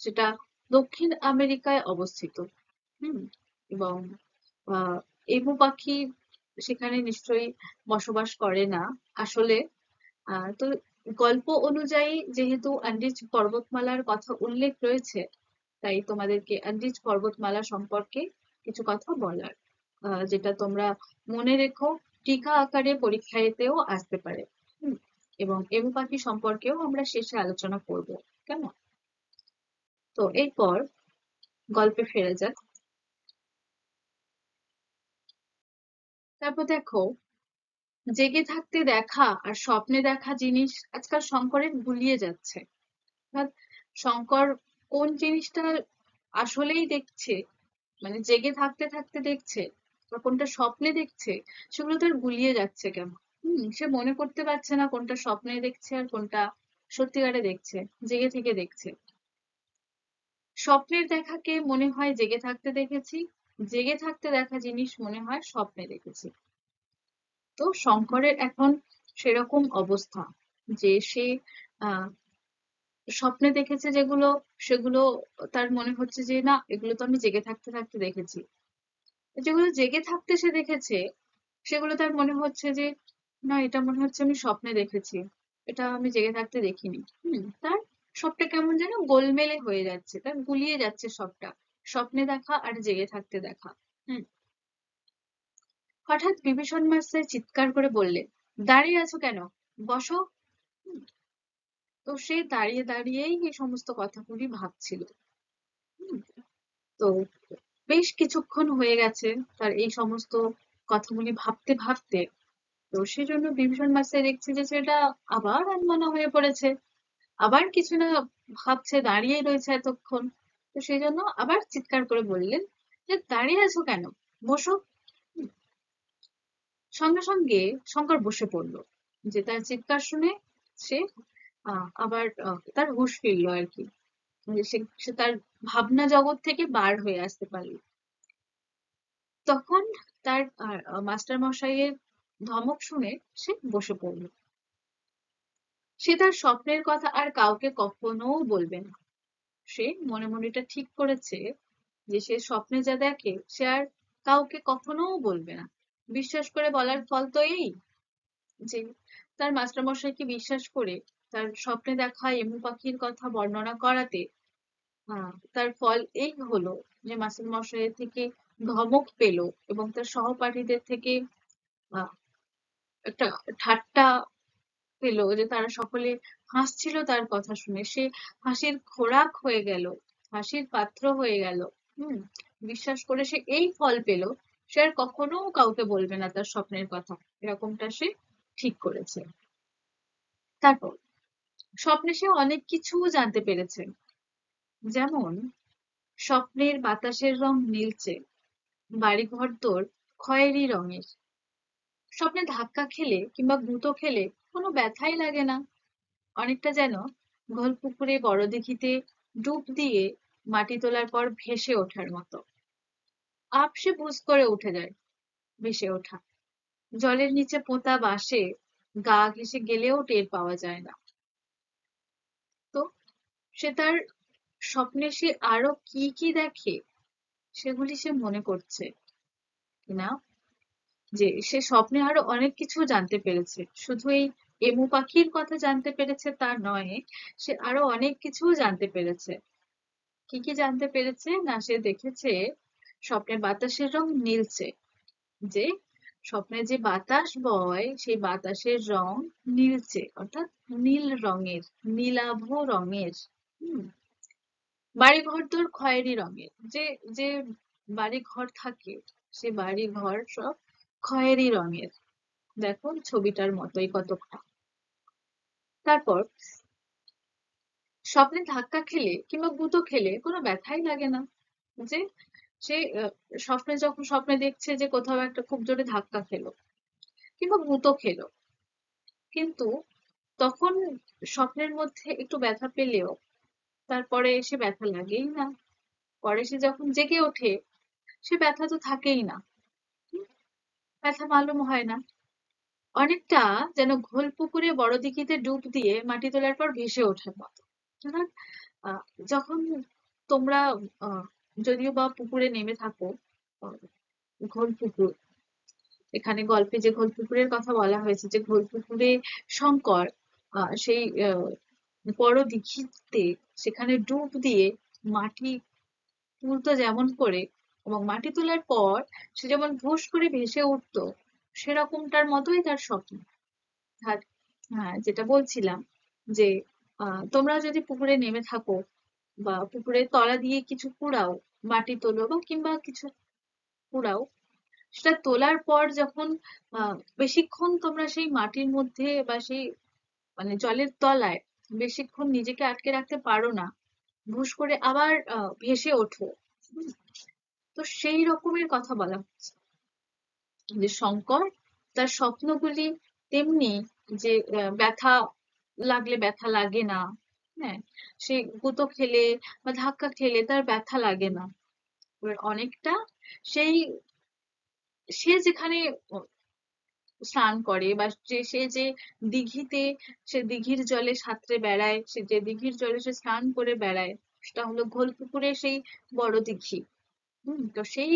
সেটা দক্ষিণ আমেরিকায় অবস্থিত। হুম, এবং এমু পাখি সেখানে নিশ্চয়ই বসবাস করে না আসলে। তো গল্প অনুযায়ী যেহেতু আন্দিজ পর্বতমালার কথা উল্লেখ রয়েছে, তাই তোমাদেরকে আন্দিজ পর্বতমালা সম্পর্কে কিছু কথা বলার, যেটা তোমরা মনে রেখো, টিকা আকারে পরীক্ষাতেও আসতে পারে। হুম, এবং এমু পাখি সম্পর্কেও আমরা শেষে আলোচনা করব। কেমন? তো এরপর গল্পে ফেরা যাক। তারপর দেখো, জেগে থাকতে দেখা আর স্বপ্নে দেখা জিনিস আজকাল শঙ্করের গুলিয়ে যাচ্ছে। অর্থাৎ শঙ্কর কোন জিনিসটা আসলেই দেখছে, মানে জেগে থাকতে থাকতে দেখছে বা কোনটা স্বপ্নে দেখছে, সেগুলো তার গুলিয়ে যাচ্ছে কেন। সে মনে করতে পারছে না কোনটা স্বপ্নে দেখছে আর কোনটা সত্যিকারে দেখছে, জেগে থেকে দেখছে। স্বপ্নের দেখাকে মনে হয় জেগে থাকতে দেখেছি, জেগে থাকতে দেখা জিনিস মনে হয় স্বপ্নে দেখেছি। তো শঙ্করের এখন সেরকম অবস্থা যে সে আহ স্বপ্নে দেখেছে যেগুলো, সেগুলো তার মনে হচ্ছে যে না, এগুলো তো আমি জেগে থাকতে থাকতে দেখেছি। যেগুলো জেগে থাকতে সে দেখেছে, সেগুলো তার মনে হচ্ছে যে না, এটা মনে হচ্ছে আমি স্বপ্নে দেখেছি, এটা আমি জেগে থাকতে দেখিনি। তার সবটা কেমন যেন গোলমেলে হয়ে যাচ্ছে, তার গুলিয়ে যাচ্ছে সবটা, স্বপ্নে দেখা আর জেগে থাকতে দেখা। হুম হঠাৎ বিভীষণ মাস্টার চিৎকার করে বললেন, দাঁড়িয়ে আছো কেন, বসো। হুম, তো সে দাঁড়িয়ে দাঁড়িয়েই এই সমস্ত কথাগুলি ভাবছিল। হুম, তো বেশ কিছুক্ষণ হয়ে গেছে তার এই সমস্ত কথাগুলি ভাবতে ভাবতে। তো সেজন্য বিভীষণ মাস্টার দেখছে যে সেটা আবার আনমনা হয়ে পড়েছে, আবার কিছু না ভাবছে, দাঁড়িয়ে রয়েছে এতক্ষণ। তো সেই জন্য আবার চিৎকার করে বললেন যে দাঁড়িয়ে আছো কেন, বসো। হুম, সঙ্গে সঙ্গে শঙ্কর বসে পড়লো, যে তার চিৎকার শুনে সে আবার তার হুঁশ ফিরলো আর কি, যে সে তার ভাবনা জগৎ থেকে বার হয়ে আসতে পারলো। তখন তার মাস্টার মশাইয়ের ধমক শুনে সে বসে পড়লো। সে তার স্বপ্নের কথা আর কাউকে কখনো বলবে না। সে মনে মনে এটা ঠিক করেছে যে সে স্বপ্নে যা দেখে সে আর কাউকে কখনো বলবে না। বিশ্বাস করে বলার ফল তো এই, যে তার মাস্টারমশাইকে বিশ্বাস করে তার স্বপ্নে দেখা এমু পাখির কথা বর্ণনা করাতে তার ফল এই হলো যে মাস্টারমশাইয়ের থেকে ধমক পেল এবং তার সহপাঠীদের থেকে আহ, একটা ঠাট্টা পেল, যে তারা সকলে হাসছিল তার কথা শুনে। সে হাসির খোরাক হয়ে গেল, হাসির পাত্র হয়ে গেল। হম বিশ্বাস করে সে এই ফল পেল, সে আর কখনো কাউকে বলবে না তার স্বপ্নের কথা, এরকমটা সে ঠিক করেছে। তারপর স্বপ্নে সে অনেক কিছু জানতে পেরেছে। যেমন স্বপ্নের বাতাসের রং নীলচে, বাড়িঘরদোর খয়েরি রঙের। স্বপ্নে ধাক্কা খেলে কিংবা গুঁতো খেলে কোনো ব্যথাই লাগে না, অনেকটা যেন ঘোলপুকুরে বড় দিঘিতে ডুব দিয়ে মাটি তোলার পর ভেসে ওঠার মতো। আপসে বুঝ করে উঠে যায়, ভেসে ওঠা। জলের নিচে পোঁতা বাঁশে গা ঘেঁষে গেলেও টের পাওয়া যায় না। তো সে তার স্বপ্নে সে আরো কি কি দেখে, সেগুলি সে মনে করছে কিনা, যে সে স্বপ্নে আরো অনেক কিছু জানতে পেরেছে। শুধু এই এমু পাখির কথা জানতে পেরেছে তা নয়, সে আরো অনেক কিছু জানতে পেরেছে। কি কি জানতে পেরেছে না, সে দেখেছে স্বপ্নে বাতাসের রং নীলচে, যে স্বপ্নে যে বাতাস বয় সেই বাতাসের রং নীলচে, অর্থাৎ নীল রঙের, নীলাভ রঙের। হম বাড়ি ঘর তোর খয়েরি রঙের, যে যে বাড়ি ঘর থাকে সে বাড়ি ঘর সব খয়েরি রঙের। দেখো ছবিটার মতোই কতটা। তারপর স্বপ্নে ধাক্কা খেলে কিংবা গুঁতো খেলে কোনো ব্যথাই লাগে না। যে সে স্বপ্নে যখন স্বপ্নে দেখছে যে কোথাও একটা খুব জোরে ধাক্কা খেলো কিংবা গুঁতো খেলো, কিন্তু তখন স্বপ্নের মধ্যে একটু ব্যথা পেলেও তারপরে সে ব্যথা লাগেই না। পরে সে যখন জেগে ওঠে, সে ব্যথা তো থাকেই না, হুম, ব্যথা মালুম হয় না। অনেকটা যেন ঘোল পুকুরে বড় দিঘিতে ডুব দিয়ে মাটি তোলার পর ভেসে ওঠার মতো। অর্থাৎ, আহ, যখন তোমরা আহ, যদিও বা পুকুরে নেমে থাকো, আহ, ঘোল পুকুর, এখানে গল্পে যে ঘোল পুকুরের কথা বলা হয়েছে, যে ঘোল পুকুরে শঙ্কর সেই বড় দিঘিতে সেখানে ডুব দিয়ে মাটি তুলতো যেমন করে, এবং মাটি তোলার পর সে যেমন ভুস করে ভেসে উঠতো, সেরকমটার মতোই তার স্বপ্ন। আর হ্যাঁ, যেটা বলছিলাম যে তোমরা যদি পুকুরে নেমে থাকো বা পুকুরের তলা দিয়ে কিছু কুড়াও, মাটি তোলো বা কিংবা কিছু কুড়াও, সেটা তোলার পর যখন বেশিক্ষণ তোমরা সেই মাটির মধ্যে বা সেই মানে জলের তলায় বেশিক্ষণ নিজেকে আটকে রাখতে পারো না, হুশ করে আবার ভেসে ওঠো। হুম, তো সেই রকমের কথা বলা হচ্ছে যে শঙ্কর তার স্বপ্নগুলি তেমনি, যে ব্যথা লাগলে ব্যথা লাগে না। হ্যাঁ, সে গুঁতো খেলে বা ধাক্কা খেলে তার ব্যথা লাগে না। এবার অনেকটা সেই সে যেখানে স্নান করে বা সে যে দিঘিতে, সে দিঘির জলে সাঁতরে বেড়ায়, সে যে দিঘির জলে সে স্নান করে বেড়ায়, সেটা হলো ঘোলপুকুরে সেই বড় দিঘি। তো সেই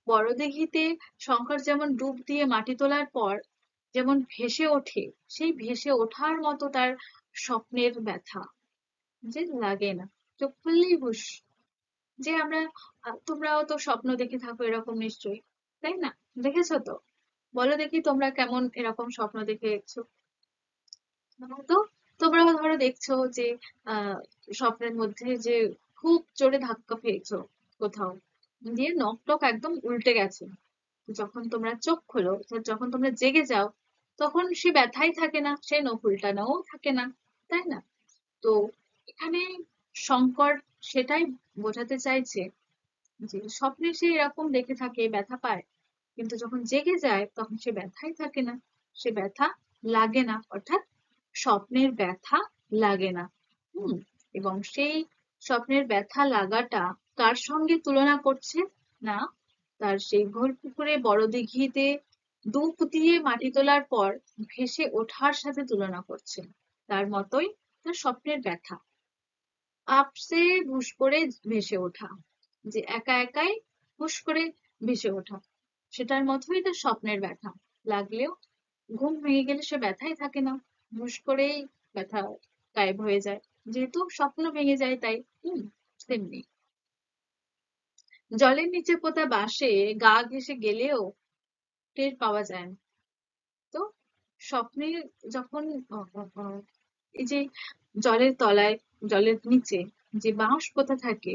বড় দিঘিতে শঙ্কর যেমন ডুব দিয়ে মাটি তোলার পর যেমন ভেসে ওঠে, সেই ভেসে ওঠার মতো তার স্বপ্নের ব্যথা যে লাগে না। চোখ খুললেই হুঁশ। যে আমরা তোমরাও তো স্বপ্ন দেখে থাকো এরকম নিশ্চয়ই, তাই না? দেখেছো তো? বলো দেখি তোমরা কেমন এরকম স্বপ্ন দেখেছো। তো তোমরাও ধরো দেখছো যে আহ স্বপ্নের মধ্যে যে খুব জোরে ধাক্কা পেয়েছো কোথাও, দিয়ে নখ টক একদম উল্টে গেছে। যখন তোমরা চোখ খোলো, যখন তোমরা জেগে যাও, তখন সে ব্যথাই থাকে না, সে নখ উল্টানোও থাকে না, তাই না? তো এখানে শঙ্কর সেটাই বোঝাতে চাইছে যে স্বপ্নে সে এরকম দেখে থাকে, ব্যথা পায়, কিন্তু যখন জেগে যায় তখন সে ব্যথাই থাকে না, সে ব্যথা লাগে না, অর্থাৎ স্বপ্নের ব্যথা লাগে না। হুম, এবং সেই স্বপ্নের ব্যথা লাগাটা কার সঙ্গে তুলনা করছে না, তার সেই ঘোর পুকুরে বড় দিঘিতে ডুব দিয়ে মাটি তোলার পর ভেসে ওঠার সাথে তুলনা করছে। তার মতোই তার স্বপ্নের ব্যথা, আপসে হুশ করে ভেসে ওঠা, যে একা একাই হুশ করে ভেসে ওঠা, সেটার মতোই তার স্বপ্নের ব্যথা লাগলেও ঘুম ভেঙে গেলে সে ব্যথাই থাকে না, হুশ করেই ব্যথা গায়েব হয়ে যায়, যেহেতু স্বপ্ন ভেঙে যায় তাই। তেমনি জলের নিচে পোতা বাঁশে গা ঘেঁষে গেলেও টের পাওয়া যায় না। তো স্বপ্নে যখন আহ, আহ, আহ, এই যে জলের তলায়, জলের নিচে যে বাঁশ পোতা থাকে,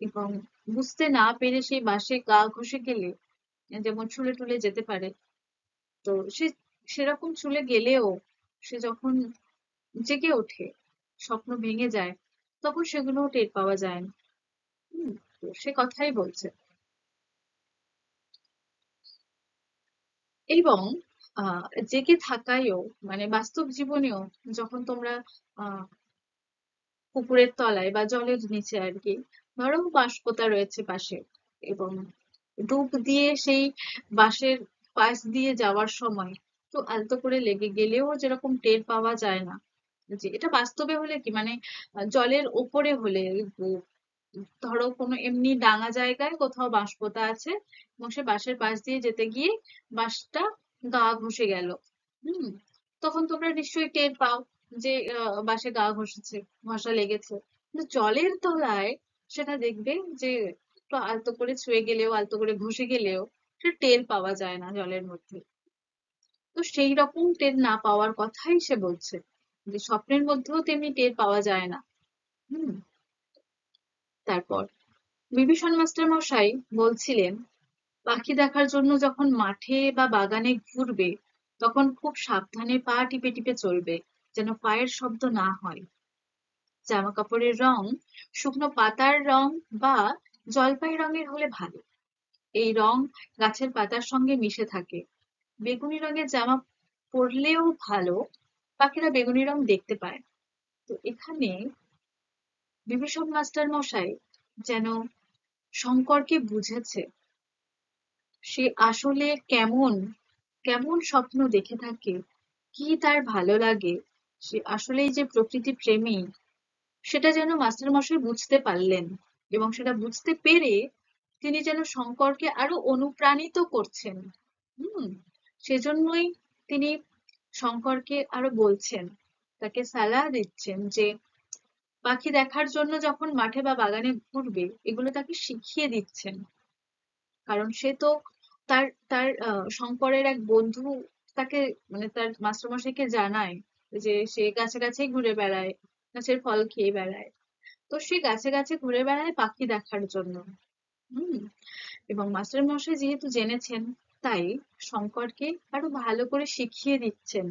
এবং বুঝতে না পেরে সেই বাঁশে গা ঘষে গেলে যেমন ছুলে টুলে যেতে পারে, তো সে সেরকম ছুলে গেলেও সে যখন জেগে ওঠে, স্বপ্ন ভেঙে যায়, তখন সেগুলো টের পাওয়া যায় না। হম, তো সে কথাই বলছে। এবং জেগে থাকায়ও মানে বাস্তব জীবনেও যখন তোমরা আহ পুকুরের তলায় বা জলের নিচে আর কি, ধরো বাঁশ পোতা রয়েছে পাশে, এবং ডুব দিয়ে সেই বাঁশের পাশ দিয়ে যাওয়ার সময় তো আলতো করে লেগে গেলেও যেরকম টের পাওয়া যায় না, যে এটা বাস্তবে হলে কি মানে জলের ওপরে হলে, উম, ধরো কোনো এমনি ডাঙা জায়গায় কোথাও বাঁশ পোতা আছে, এবং সে বাঁশের পাশ দিয়ে যেতে গিয়ে বাঁশটা গা ঘষে গেল। হুম, তখন তোমরা নিশ্চয়ই টের পাও যে বাঁশে গা ঘষেছে, ঘষা লেগেছে। কিন্তু জলের তলায় সেটা দেখবে যে একটু আলতো করে ছুঁয়ে গেলেও, আলতো করে ঘষে গেলেও সেটা টের পাওয়া যায় না জলের মধ্যে। তো সেই রকম টের না পাওয়ার কথাই সে বলছে, যে স্বপ্নের মধ্যেও তেমনি টের পাওয়া যায় না। হুম, তারপর বিভীষণ মাস্টার মশাই বলছিলেন, পাখি দেখার জন্য যখন মাঠে বা বাগানে ঘুরবে, তখন খুব সাবধানে পা টিপে টিপে চলবে, যেন পায়ের শব্দ না হয়। জামা কাপড়ের রং শুকনো পাতার রং বা জলপাই রঙের হলে ভালো। এই রং গাছের পাতার সঙ্গে মিশে থাকে। বেগুনি রঙের জামা পরলেও ভালো, পাখিরা বেগুনি রং দেখতে পায়। তো এখানে বিভীষণ মাস্টার মশাই যেন শঙ্করকে বুঝেছে, সে আসলে কেমন কেমন স্বপ্ন দেখে থাকে, কি তার ভালো লাগে, সে আসলেই যে প্রকৃতি প্রেমী, সেটা যেন মাস্টার মশাই বুঝতে পারলেন। এবং সেটা বুঝতে পেরে তিনি যেন শঙ্করকে আরো অনুপ্রাণিত করছেন। হুম, সেজন্যই তিনি শঙ্করকে আরো বলছেন, তাকে সালাহ দিচ্ছেন যে পাখি দেখার জন্য যখন মাঠে বা বাগানে ঘুরবে, এগুলো তাকে শিখিয়ে দিচ্ছেন। কারণ সে তো তার তার শঙ্করের এক বন্ধু তাকে মানে তার মাস্টারমশাইকে জানায় যে সে গাছে গাছেই ঘুরে বেড়ায়, গাছের ফল খেয়ে বেড়ায়। তো সে গাছে গাছে ঘুরে বেড়ায় পাখি দেখার জন্য। হুম, এবং মাস্টার মশাই যেহেতু জেনেছেন তাই শঙ্করকে আরো ভালো করে শিখিয়ে দিচ্ছেন,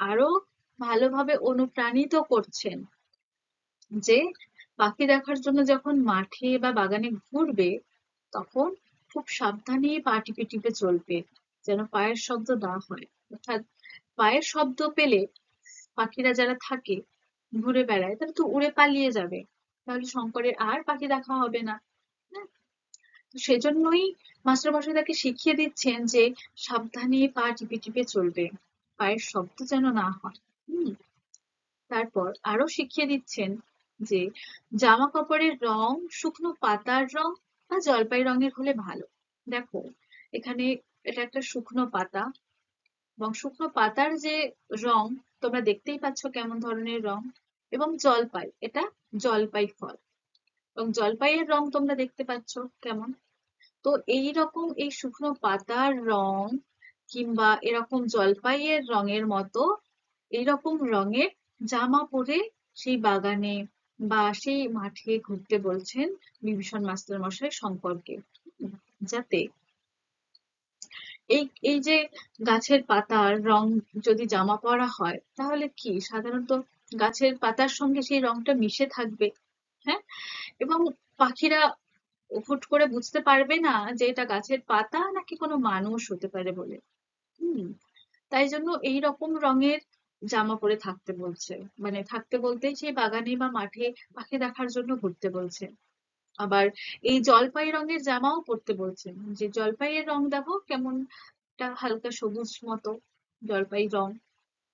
আরো ভালোভাবে অনুপ্রাণিত করছেন যে পাখি দেখার জন্য যখন মাঠে বা বাগানে ঘুরবে তখন খুব সাবধানে পা টিপে টিপে চলবে, যেন পায়ের শব্দ না হয়। অর্থাৎ পায়ের শব্দ পেলে পাখিরা যারা থাকে ঘুরে বেড়ায় তারা তো উড়ে পালিয়ে যাবে, তাহলে শঙ্করের আর পাখি দেখা হবে না। হ্যাঁ, তো সেজন্যই মাস্টারমশাই তাকে শিখিয়ে দিচ্ছেন যে সাবধানে পা টিপে টিপে চলবে, পায়ের শব্দ যেন না হয়। হুম। তারপর আরো শিখিয়ে দিচ্ছেন যে জামা কাপড়ের রং শুকনো পাতার রং বা জলপাই রঙের হলে ভালো। দেখো এখানে এটা একটা শুকনো পাতা, এবং শুকনো পাতার যে রং তোমরা দেখতেই পাচ্ছ কেমন ধরনের রং, এবং জলপাই, এটা জলপাই ফল, এবং জলপাইয়ের রং তোমরা দেখতে পাচ্ছ কেমন। তো এই রকম এই শুকনো পাতার রং কিংবা এরকম জলপাইয়ের রঙের মতো এইরকম রঙের জামা পরে সেই বাগানে বা সেই মাঠে ঘুরতে বলছেন বিভীষণ মাস্টার মশাই শঙ্করকে। যাতে এই এই যে গাছের পাতার রং যদি জামা পরা হয় তাহলে কি সাধারণত গাছের পাতার সঙ্গে সেই রংটা মিশে থাকবে। হ্যাঁ, এবং পাখিরা হুট করে বুঝতে পারবে না যে এটা গাছের পাতা নাকি কোনো মানুষ হতে পারে বলে। হুম, তাই জন্য এই রকম রঙের জামা পরে থাকতে বলছে, মানে থাকতে বলতেই সেই বাগানে বা মাঠে পাখি দেখার জন্য ঘুরতে বলছে। আবার এই জলপাই রঙের জামাও পরতে বলছেন, যে জলপাইয়ের রং দেখো কেমন, একটা হালকা সবুজ মতো জলপাই রং।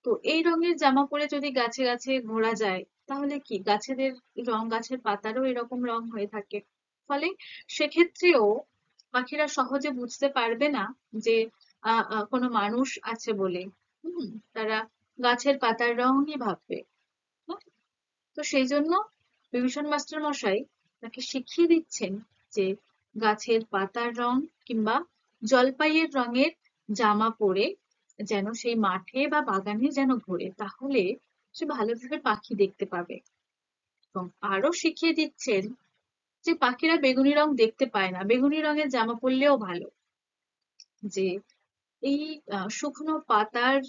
তো এই রঙের জামা পরে যদি গাছে গাছে ঘোরা যায় তাহলে কি গাছেদের রং, গাছের পাতারও এরকম রং হয়ে থাকে, ফলে সেক্ষেত্রেও পাখিরা সহজে বুঝতে পারবে না যে কোনো মানুষ আছে বলে। হুম, তারা গাছের পাতার রঙই ভাববে। হ্যাঁ? তো সেই জন্য বিভীষণ মাস্টার মশাই তাকে শিখিয়ে দিচ্ছেন যে গাছের পাতার রং কিংবা জলপাইয়ের রঙের জামা পরে যেন সেই মাঠে বা বাগানে যেন ঘোরে, তাহলে সে ভালোভাবে পাখি দেখতে পাবে। এবং আরো শিখিয়ে দিচ্ছেন যে পাখিরা বেগুনি রং দেখতে পায় না, বেগুনি রঙের জামা পরলেও ভালো। যে এই শুকনো পাতার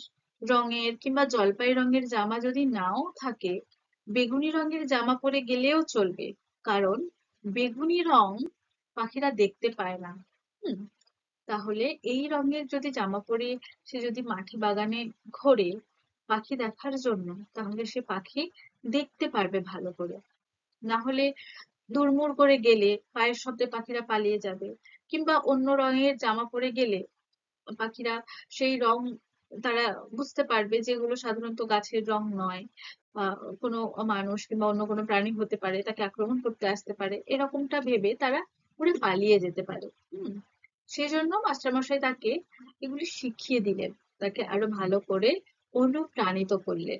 রঙের কিংবা জলপাই রঙের জামা যদি নাও থাকে, বেগুনি রঙের জামা পরে গেলেও চলবে, কারণ বেগুনি রং পাখিরা দেখতে পায় না। হুম, তাহলে এই রঙের যদি জামা পরে সে যদি মাঠে বাগানে ঘোরে পাখি দেখার জন্য, তাহলে সে পাখি দেখতে পারবে ভালো করে। না হলে দুড়মুড় করে গেলে পায়ের শব্দে পাখিরা পালিয়ে যাবে, কিংবা অন্য রঙের জামা পরে গেলে পাখিরা সেই রং তারা বুঝতে পারবে যেগুলো সাধারণত গাছের রং নয়, বা কোনো মানুষ কিংবা অন্য কোনো প্রাণী হতে পারে, তাকে আক্রমণ করতে আসতে পারে, এরকমটা ভেবে তারা উড়ে পালিয়ে যেতে পারে। হুম, সেই জন্য মাস্টারমশাই তাকে এগুলি শিখিয়ে দিলেন, তাকে আরো ভালো করে অনুপ্রাণিত করলেন।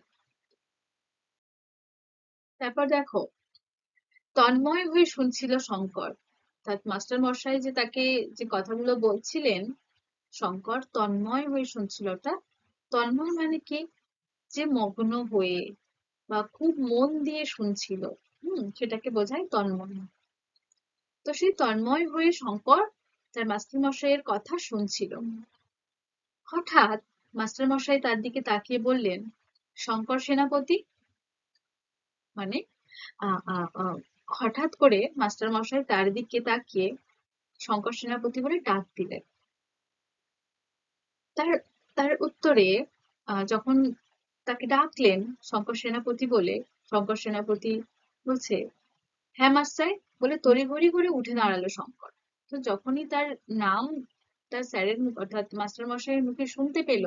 তারপর দেখো তন্ময় হয়ে শুনছিল শঙ্কর, অর্থাৎ মাস্টার মশাই যে তাকে যে কথাগুলো বলছিলেন শঙ্কর তন্ময় হয়ে শুনছিল। ওটা তন্ময় মানে কি, যে মগ্ন হয়ে বা খুব মন দিয়ে শুনছিল, সেটাকে বোঝায় তন্ময়। তো সেই তন্ময় হয়ে শঙ্কর তার মাস্টার মশাইয়ের কথা শুনছিল। হঠাৎ মাস্টার মশাই তার দিকে তাকিয়ে বললেন, শঙ্কর সেনাপতি। মানে আহ আহ আহ হঠাৎ করে মাস্টার মশাই তার দিকে তাকিয়ে শঙ্কর সেনাপতি বলে ডাক দিলেন। তার তার উত্তরে যখন তাকে ডাকলেন শঙ্কর সেনাপতি বলে, শঙ্কর সেনাপতি বলছে, হ্যাঁ মাস্টার, বলে তড়িঘড়ি করে উঠে দাঁড়ালো শঙ্কর। তো যখনই তার নাম তার স্যারের মুখ অর্থাৎ মাস্টার মশাইয়ের মুখে শুনতে পেল,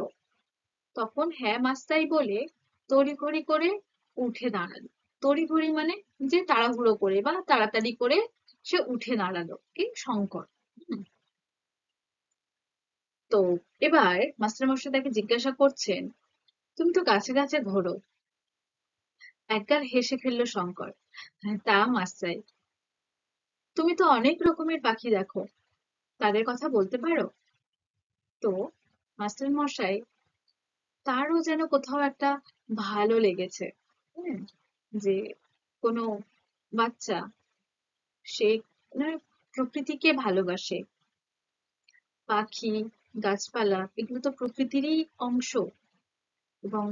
তখন হ্যাঁ মাস্টাই বলে তড়িঘড়ি করে উঠে দাঁড়ালো। তড়িঘড়ি মানে যে তাড়াহুড়ো করে বা তাড়াতাড়ি করে সে উঠে দাঁড়ালো কি শঙ্কর। হুম, তো এবার মাস্টার মশাই তাকে জিজ্ঞাসা করছেন, তুমি তো গাছে গাছে ঘোরো। একগাল হেসে ফেলল শঙ্কর, "হ্যাঁ, তা মাস্টার, তুমি তো অনেক রকমের পাখি দেখো, তাদের কথা বলতে পারো?" তো মাস্টার মশাই তারও যেন কোথাও একটা ভালো লেগেছে। হ্যাঁ, যে কোনো বাচ্চা সে মানে প্রকৃতিকে ভালোবাসে, পাখি গাছপালা এগুলো তো প্রকৃতিরই অংশ, এবং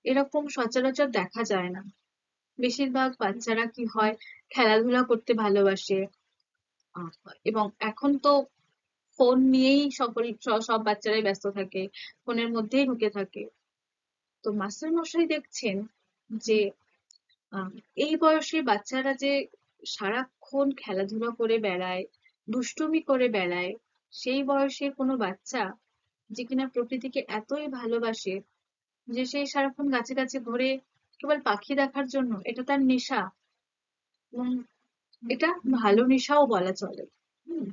এরকম সচরাচর দেখা যায় না। বেশিরভাগ বাচ্চারা কি হয়, খেলাধুলা করতে ভালোবাসে। আহ, এবং এখন তো ফোন নিয়েই সব বাচ্চারাই ব্যস্ত থাকে, ফোনের মধ্যেই ঢুকে থাকে। তো মাস্টার মশাই দেখছেন যে আহ, এই বয়সী বাচ্চারা যে সারাক্ষণ খেলাধুলা করে বেড়ায়, দুষ্টুমি করে বেড়ায়, সেই বয়সে কোনো বাচ্চা যে কিনা প্রকৃতিকে এতই ভালোবাসে যে সে সারাক্ষণ গাছে গাছে ঘুরে কেবল পাখি দেখার জন্য, এটা তার নেশা। এবং এটা ভালো নেশাও বলা চলে। হুম।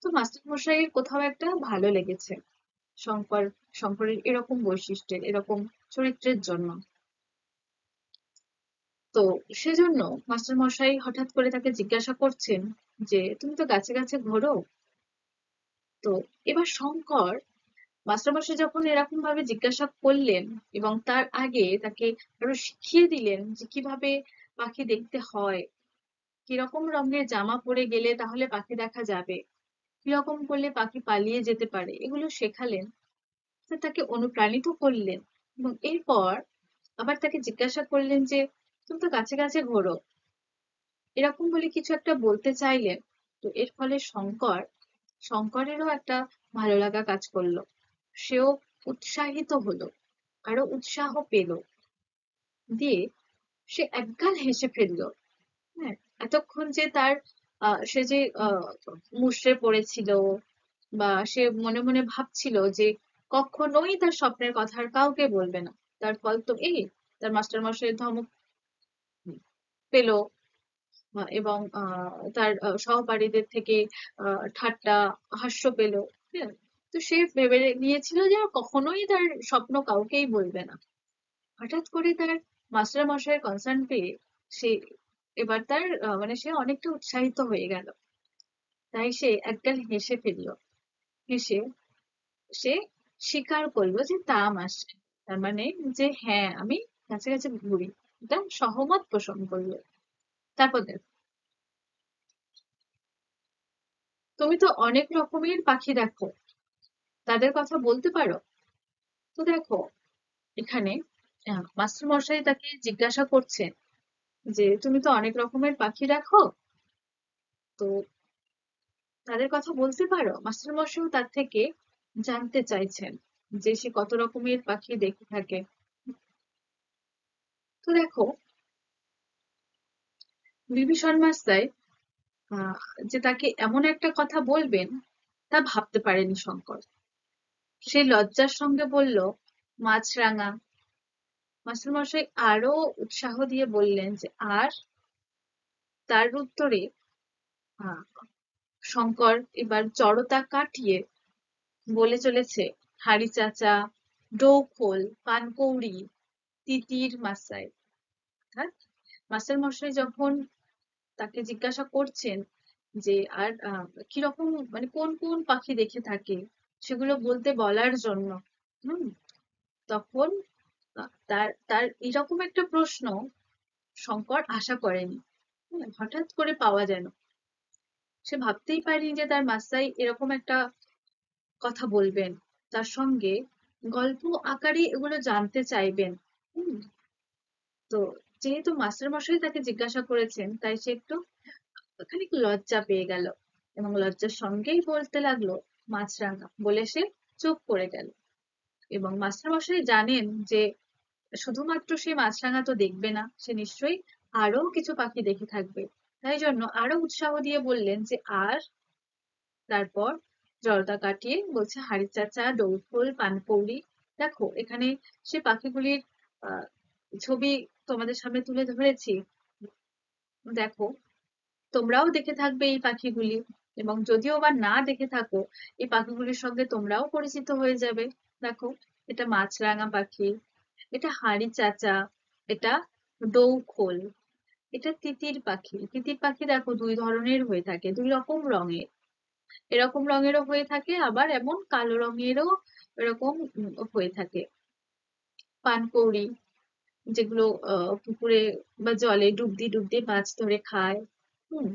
তো মাস্টার মশাইয়ের কোথাও একটা ভালো লেগেছে শঙ্কর, শঙ্করের এরকম বৈশিষ্ট্যের, এরকম চরিত্রের জন্য। তো সেজন্য মাস্টার মশাই হঠাৎ করে তাকে জিজ্ঞাসা করছেন যে তুমি তো গাছে গাছে ঘোরো। তো এবার শঙ্কর, মাস্টারমশাই যখন এরকম ভাবে জিজ্ঞাসা করলেন এবং তার আগে তাকে আরো শিখিয়ে দিলেন যে কিভাবে পাখি দেখতে হয়, কিরকম রঙের জামা পরে গেলে তাহলে পাখি দেখা যাবে, কিরকম করলে পাখি পালিয়ে যেতে পারে, এগুলো শেখালেন, তো তাকে অনুপ্রাণিত করলেন। এবং এরপর আবার তাকে জিজ্ঞাসা করলেন যে তুমি তো গাছে গাছে ঘোরো, এরকম বলে কিছু একটা বলতে চাইলেন। তো এর ফলে শঙ্করেরও একটা ভালো লাগা কাজ করলো, সেও উৎসাহিত হলো, আরো উৎসাহ পেল, দিয়ে সে একগাল হেসে ফেললো। হ্যাঁ, এতক্ষণ যে তার সে যে মুষড়ে পড়েছিল, বা সে মনে মনে ভাবছিল যে কখনোই তার স্বপ্নের কথা আর কাউকে বলবে না, তার ফল তো এই, তার মাস্টার মশাইয়ের ধমক পেল, এবং তার সহপাঠীদের থেকে ঠাট্টা হাস্য পেল। হ্যাঁ, তো সে ভেবে নিয়েছিল যে আর কখনোই তার স্বপ্ন কাউকেই বলবে না। হঠাৎ করে তার মাস্টার মশাইয়ের কনসার্ন পেয়ে সে এবার তার মানে সে অনেকটা উৎসাহিত হয়ে গেল। তাই সে একগাল হেসে ফেলল। হেসে সে স্বীকার করলো যে তা মাস্টার, তার মানে যে হ্যাঁ আমি কাছে কাছে ঘুরি, এটা সহমত পোষণ করলো। তারপর দেখো, তুমি তো অনেক রকমের পাখি দেখো, তাদের কথা বলতে পারো? তো দেখো, এখানে মাস্টার মশাই তাকে জিজ্ঞাসা করছেন যে তুমি তো অনেক রকমের পাখি দেখো, তো তাদের কথা বলতে পারো? মাস্টার মশাইও তার থেকে জানতে চাইছেন যে সে কত রকমের পাখি দেখে থাকে। তো দেখো, বিভীষণ মাস্টার আহ, যে তাকে এমন একটা কথা বলবেন তা ভাবতে পারেনি শঙ্কর। সে লজ্জার সঙ্গে বলল, মাছরাঙা। মাস্টার মশাই আরো উৎসাহ দিয়ে বললেন যে আর, তার উত্তরে আহ, শঙ্কর এবার জড়তা কাটিয়ে বলে চলেছে, হাড়ি চাচা, ডৌখোল, পানকৌড়ি, তিতির মাসায়। অর্থাৎ মাস্টার মশাই যখন তাকে জিজ্ঞাসা করছেন যে আর কিরকম মানে কোন কোন পাখি দেখে থাকে সেগুলো বলতে বলার জন্য, হুম, তখন তার তার এরকম একটা প্রশ্ন শঙ্কর আশা করেনি। হঠাৎ করে পাওয়া যেন, সে ভাবতেই পারেনি যে তার মাস্টার এরকম একটা কথা বলবেন, তার সঙ্গে গল্প আকারে এগুলো জানতে চাইবেন। হুম। তো যেহেতু মাস্টার মশাই তাকে জিজ্ঞাসা করেছেন, তাই সে একটু খানিক লজ্জা পেয়ে গেল, এবং লজ্জার সঙ্গেই বলতে লাগলো, মাছরাঙা, বলে সে চুপ করে গেল। এবং মাস্টার মশাই জানেন যে শুধুমাত্র সে মাছরাঙা তো দেখবে না, সে নিশ্চয়ই আরো কিছু পাখি দেখে থাকবে। তাই জন্য আরো উৎসাহ দিয়ে বললেন যে আর, তারপর জড়তা কাটিয়ে বলছে, হাড়ি চাচা, ডৌফুল, পানকৌড়ি। দেখো এখানে সে পাখিগুলির আহ ছবি তোমাদের সামনে তুলে ধরেছি, দেখো তোমরাও দেখে থাকবে এই পাখিগুলি, এবং যদিও বা না দেখে থাকো এই পাখিগুলির সঙ্গে তোমরাও পরিচিত হয়ে যাবে। দেখো, এটা মাছরাঙা পাখি, এটা হাঁড়ি চাচা, এটা ডৌখোল, এটা তিতির পাখি। তিতির পাখি দেখো দুই ধরনের হয়ে থাকে, দুই রকম রঙের, এরকম রঙেরও হয়ে থাকে, আবার এমন কালো রঙেরও এরকম হয়ে থাকে। পানকৌড়ি, যেগুলো পুকুরে বা জলে ডুব দিয়ে ডুব দিয়ে মাছ ধরে খায়। হুম।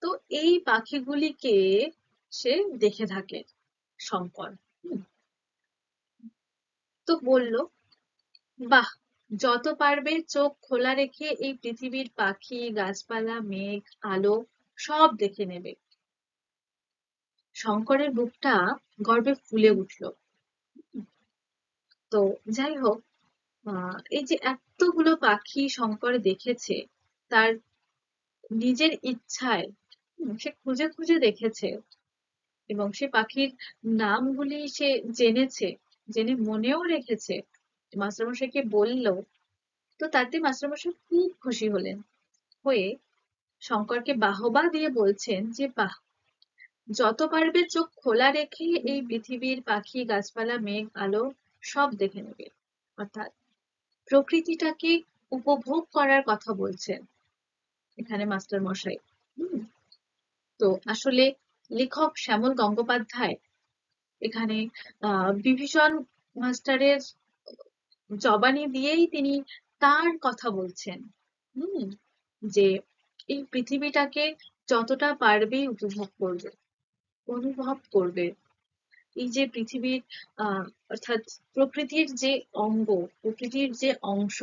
তো এই পাখিগুলিকে সে দেখে থাকে। শঙ্কর। হুম, তো বলল, বাহ, যত পারবে চোখ খোলা রেখে এই পৃথিবীর পাখি, গাছপালা, মেঘ, আলো সব দেখে নেবে। শঙ্করের বুকটা গর্বে ফুলে উঠল। তো যাই হোক, এই যে এতগুলো পাখি শঙ্কর দেখেছে তার নিজের ইচ্ছায়, সে খুঁজে খুঁজে দেখেছে এবং সে পাখির নামগুলি সে জেনেছে, জেনে মনেও রেখেছে, মাস্টারমশাইকে বলল। তো তাতে মাস্টারমশাই খুব খুশি হলেন, হয়ে শঙ্করকে বাহবা দিয়ে বলছেন যে বাহ, যত পারবে চোখ খোলা রেখে এই পৃথিবীর পাখি, গাছপালা, মেঘ, আলো সব দেখে নেবে। অর্থাৎ প্রকৃতিটাকে উপভোগ করার কথা বলছেন এখানে মাস্টার মশাই। হুম, তো আসলে লেখক শ্যামল গঙ্গোপাধ্যায় এখানে বিভীষণ মাস্টারের জবানি দিয়েই তিনি তার কথা বলছেন। হুম, যে এই পৃথিবীটাকে যতটা পারবে উপভোগ করবে, অনুভব করবে। এই যে পৃথিবীর আহ অর্থাৎ প্রকৃতির যে অঙ্গ, প্রকৃতির যে অংশ,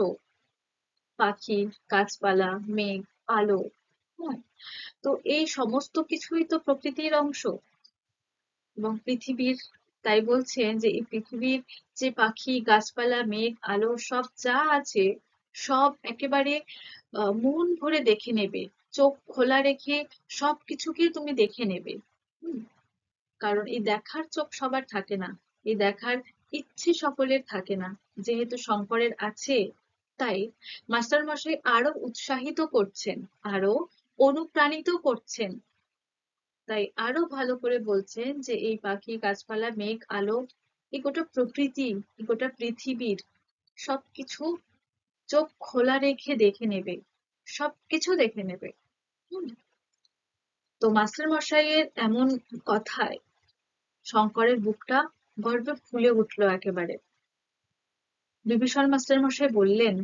পাখি, গাছপালা, মেঘ, আলো, হ্যাঁ, তো এই সমস্ত কিছুই তো প্রকৃতির অংশ এবং পৃথিবীর। তাই বলছেন যে এই পৃথিবীর যে পাখি, গাছপালা, মেঘ, আলো সব যা আছে সব একেবারে মন ভরে দেখে নেবে, চোখ খোলা রেখে সবকিছুকে তুমি দেখে নেবে। হুম, কারণ এই দেখার চোখ সবার থাকে না, এই দেখার ইচ্ছে সকলের থাকে না। যেহেতু শঙ্করের আছে, তাই মাস্টার মশাই আরো উৎসাহিত করছেন, আরো অনুপ্রাণিত করছেন। তাই আরো ভালো করে বলছেন যে এই পাখি, গাছপালা, মেঘ, আলো, এই গোটা প্রকৃতি, এই গোটা পৃথিবীর সবকিছু চোখ খোলা রেখে দেখে নেবে, সবকিছু দেখে নেবে। হুম, তো মাস্টার মশাইয়ের এমন কথায় শঙ্করের বুকটা গর্বে ফুলে উঠলো একেবারে। বিভীষণ মাস্টার মশাই বললেন,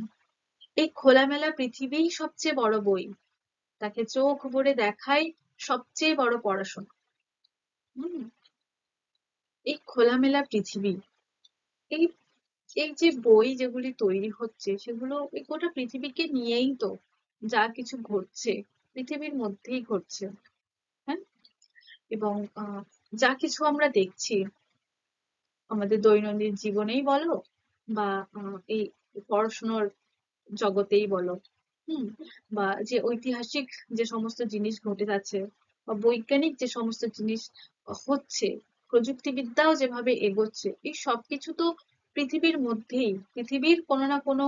এই খোলামেলা পৃথিবীই সবচেয়ে বড় বই, তাকে চোখ ভরে দেখাই সবচেয়ে বড় পড়াশোনা। হুম, এই খোলামেলা পৃথিবী, এই এই যে বই যেগুলি তৈরি হচ্ছে সেগুলো এই গোটা পৃথিবীকে নিয়েই তো, যা কিছু ঘটছে পৃথিবীর মধ্যেই ঘটছে। হ্যাঁ, এবং যা কিছু আমরা দেখছি আমাদের দৈনন্দিন জীবনেই বলো বা এই পড়াশোনার জগতেই বলো, হুম, বা যে ঐতিহাসিক যে সমস্ত জিনিস ঘটে যাচ্ছে বা বৈজ্ঞানিক যে সমস্ত জিনিস হচ্ছে, প্রযুক্তিবিদ্যাও যেভাবে এগোচ্ছে, এই সবকিছু তো পৃথিবীর মধ্যেই, পৃথিবীর কোনো না কোনো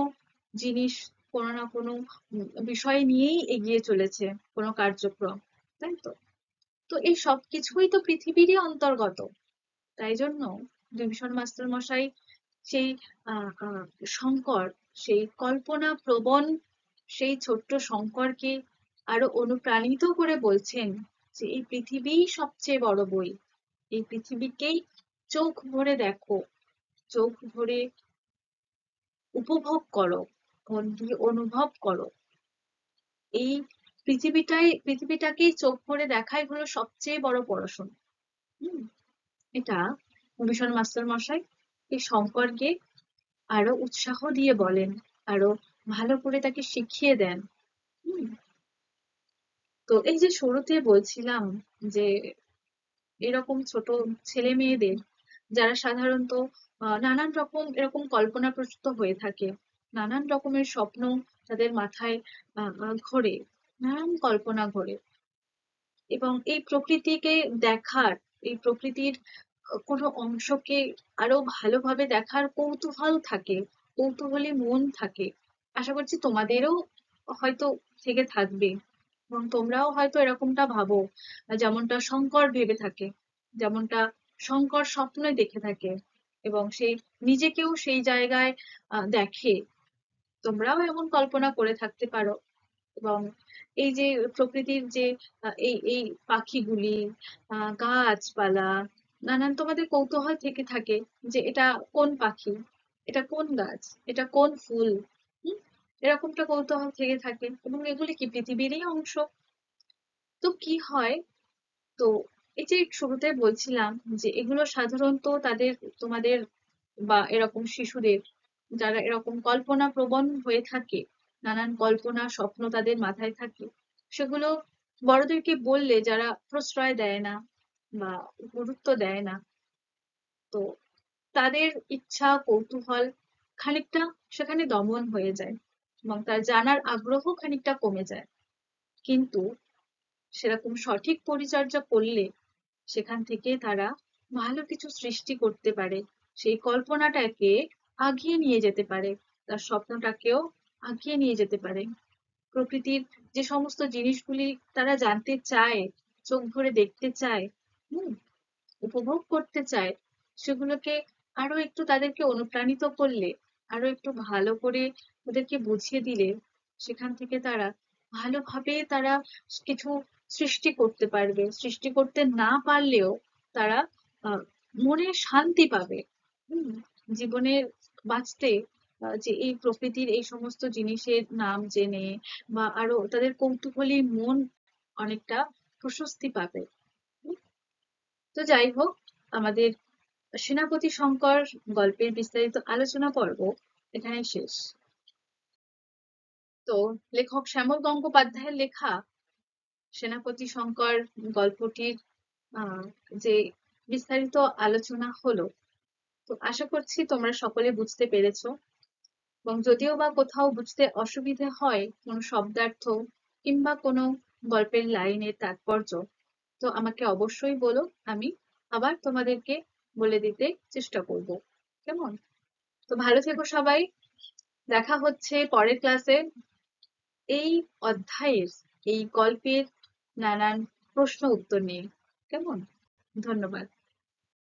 জিনিস, কোনো না কোনো বিষয় নিয়েই এগিয়ে চলেছে কোনো কার্যক্রম, তাই তো। তো এই সবকিছুই তো পৃথিবীরই অন্তর্গত। তাই জন্য বিভীষণ মাস্টার মশাই সেই শঙ্কর, সেই কল্পনা প্রবণ সেই ছোট্ট শঙ্করকে আরো অনুপ্রাণিত করে বলছেন যে এই পৃথিবীই সবচেয়ে বড় বই, এই পৃথিবীকেই চোখ ভরে দেখো, চোখ ভরে উপভোগ করো, মন দিয়ে অনুভব করো। এই পৃথিবীটাকেই চোখ ভরে দেখাই হলো সবচেয়ে বড় পড়াশোনা। হুম, এটা ভীষণ মাস্টার মশাই এই শঙ্করকে আরো উৎসাহ দিয়ে বলেন, আরো ভালো করে তাকে শিখিয়ে দেন। হুম, তো এই যে শুরুতে বলছিলাম যে এরকম ছোট ছেলে মেয়েদের যারা সাধারণত নানান রকম এরকম কল্পনা প্রসূত হয়ে থাকে, নানান রকমের স্বপ্ন তাদের মাথায় ঘোরে, নানান কল্পনা ঘোরে, এবং এই প্রকৃতিকে দেখার, এই প্রকৃতির কোনো অংশকে আরো ভালোভাবে দেখার কৌতূহল থাকে, কৌতূহলী মন থাকে। আশা করছি তোমাদেরও হয়তো থেকে থাকবে এবং তোমরাও হয়তো এরকমটা ভাবো, যেমনটা শঙ্কর ভেবে থাকে, যেমনটা শঙ্কর স্বপ্নে দেখে থাকে এবং সে নিজেকেও সেই জায়গায় দেখে। তোমরাও এমন কল্পনা করে থাকতে পারো এবং এই যে প্রকৃতির যে এই পাখিগুলি, গাছপালা, নানান তোমাদের কৌতূহল থেকে থাকে যে এটা কোন পাখি, এটা কোন গাছ, এটা কোন ফুল। হুম, এরকমটা কৌতূহল থেকে থাকে এবং এগুলি কি পৃথিবীরই অংশ। তো কি হয়, তো এই যে শুরুতে বলছিলাম যে এগুলো সাধারণত তোমাদের বা এরকম শিশুদের যারা এরকম কল্পনা প্রবণ হয়ে থাকে, নানান কল্পনা স্বপ্ন তাদের মাথায় থাকে, সেগুলো বড়দেরকে বললে যারা প্রশ্রয় দেয় না বা গুরুত্ব দেয় না, তো তাদের ইচ্ছা কৌতূহল খানিকটা সেখানে দমন হয়ে যায় এবং তার জানার আগ্রহ খানিকটা কমে যায়। কিন্তু সেরকম সঠিক পরিচর্যা করলে সেখান থেকে তারা ভালো কিছু সৃষ্টি করতে পারে, সেই কল্পনাটাকে আগিয়ে নিয়ে যেতে পারে, তার স্বপ্নটাকেও আগিয়ে নিয়ে যেতে পারে। প্রকৃতির যে সমস্ত জিনিসগুলি তারা জানতে চায়, চোখ ভরে দেখতে চায়, হুম, উপভোগ করতে চায়, সেগুলোকে আরো একটু তাদেরকে অনুপ্রাণিত করলে, আরো একটু ভালো করে ওদেরকে বুঝিয়ে দিলে, সেখান থেকে তারা ভালোভাবে তারা কিছু সৃষ্টি করতে পারবে। সৃষ্টি করতে না পারলেও তারা আহ, মনে শান্তি পাবে। হুম, জীবনে বাঁচতে যে এই প্রকৃতির এই সমস্ত জিনিসের নাম জেনে বা আরো তাদের কৌতূহলী মন অনেকটা প্রশস্তি পাবে। তো যাই হোক, আমাদের সেনাপতি শঙ্কর গল্পের বিস্তারিত আলোচনা পর্ব এখানে শেষ। তো লেখক শ্যামল গঙ্গোপাধ্যায়ের লেখা সেনাপতি শঙ্কর গল্পটির আহ যে বিস্তারিত আলোচনা হলো, তো আশা করছি তোমরা সকলে বুঝতে পেরেছো। এবং যদিও বা কোথাও বুঝতে অসুবিধে হয় কোনো শব্দার্থ কিংবা কোনো গল্পের লাইনের তাৎপর্য, তো আমাকে অবশ্যই বলো, আমি আবার তোমাদেরকে বলে দিতে চেষ্টা করব। কেমন? তো ভালো থেকো সবাই, দেখা হচ্ছে পরের ক্লাসে এই অধ্যায়ের, এই গল্পের নানান প্রশ্ন উত্তর নিয়ে। কেমন? ধন্যবাদ।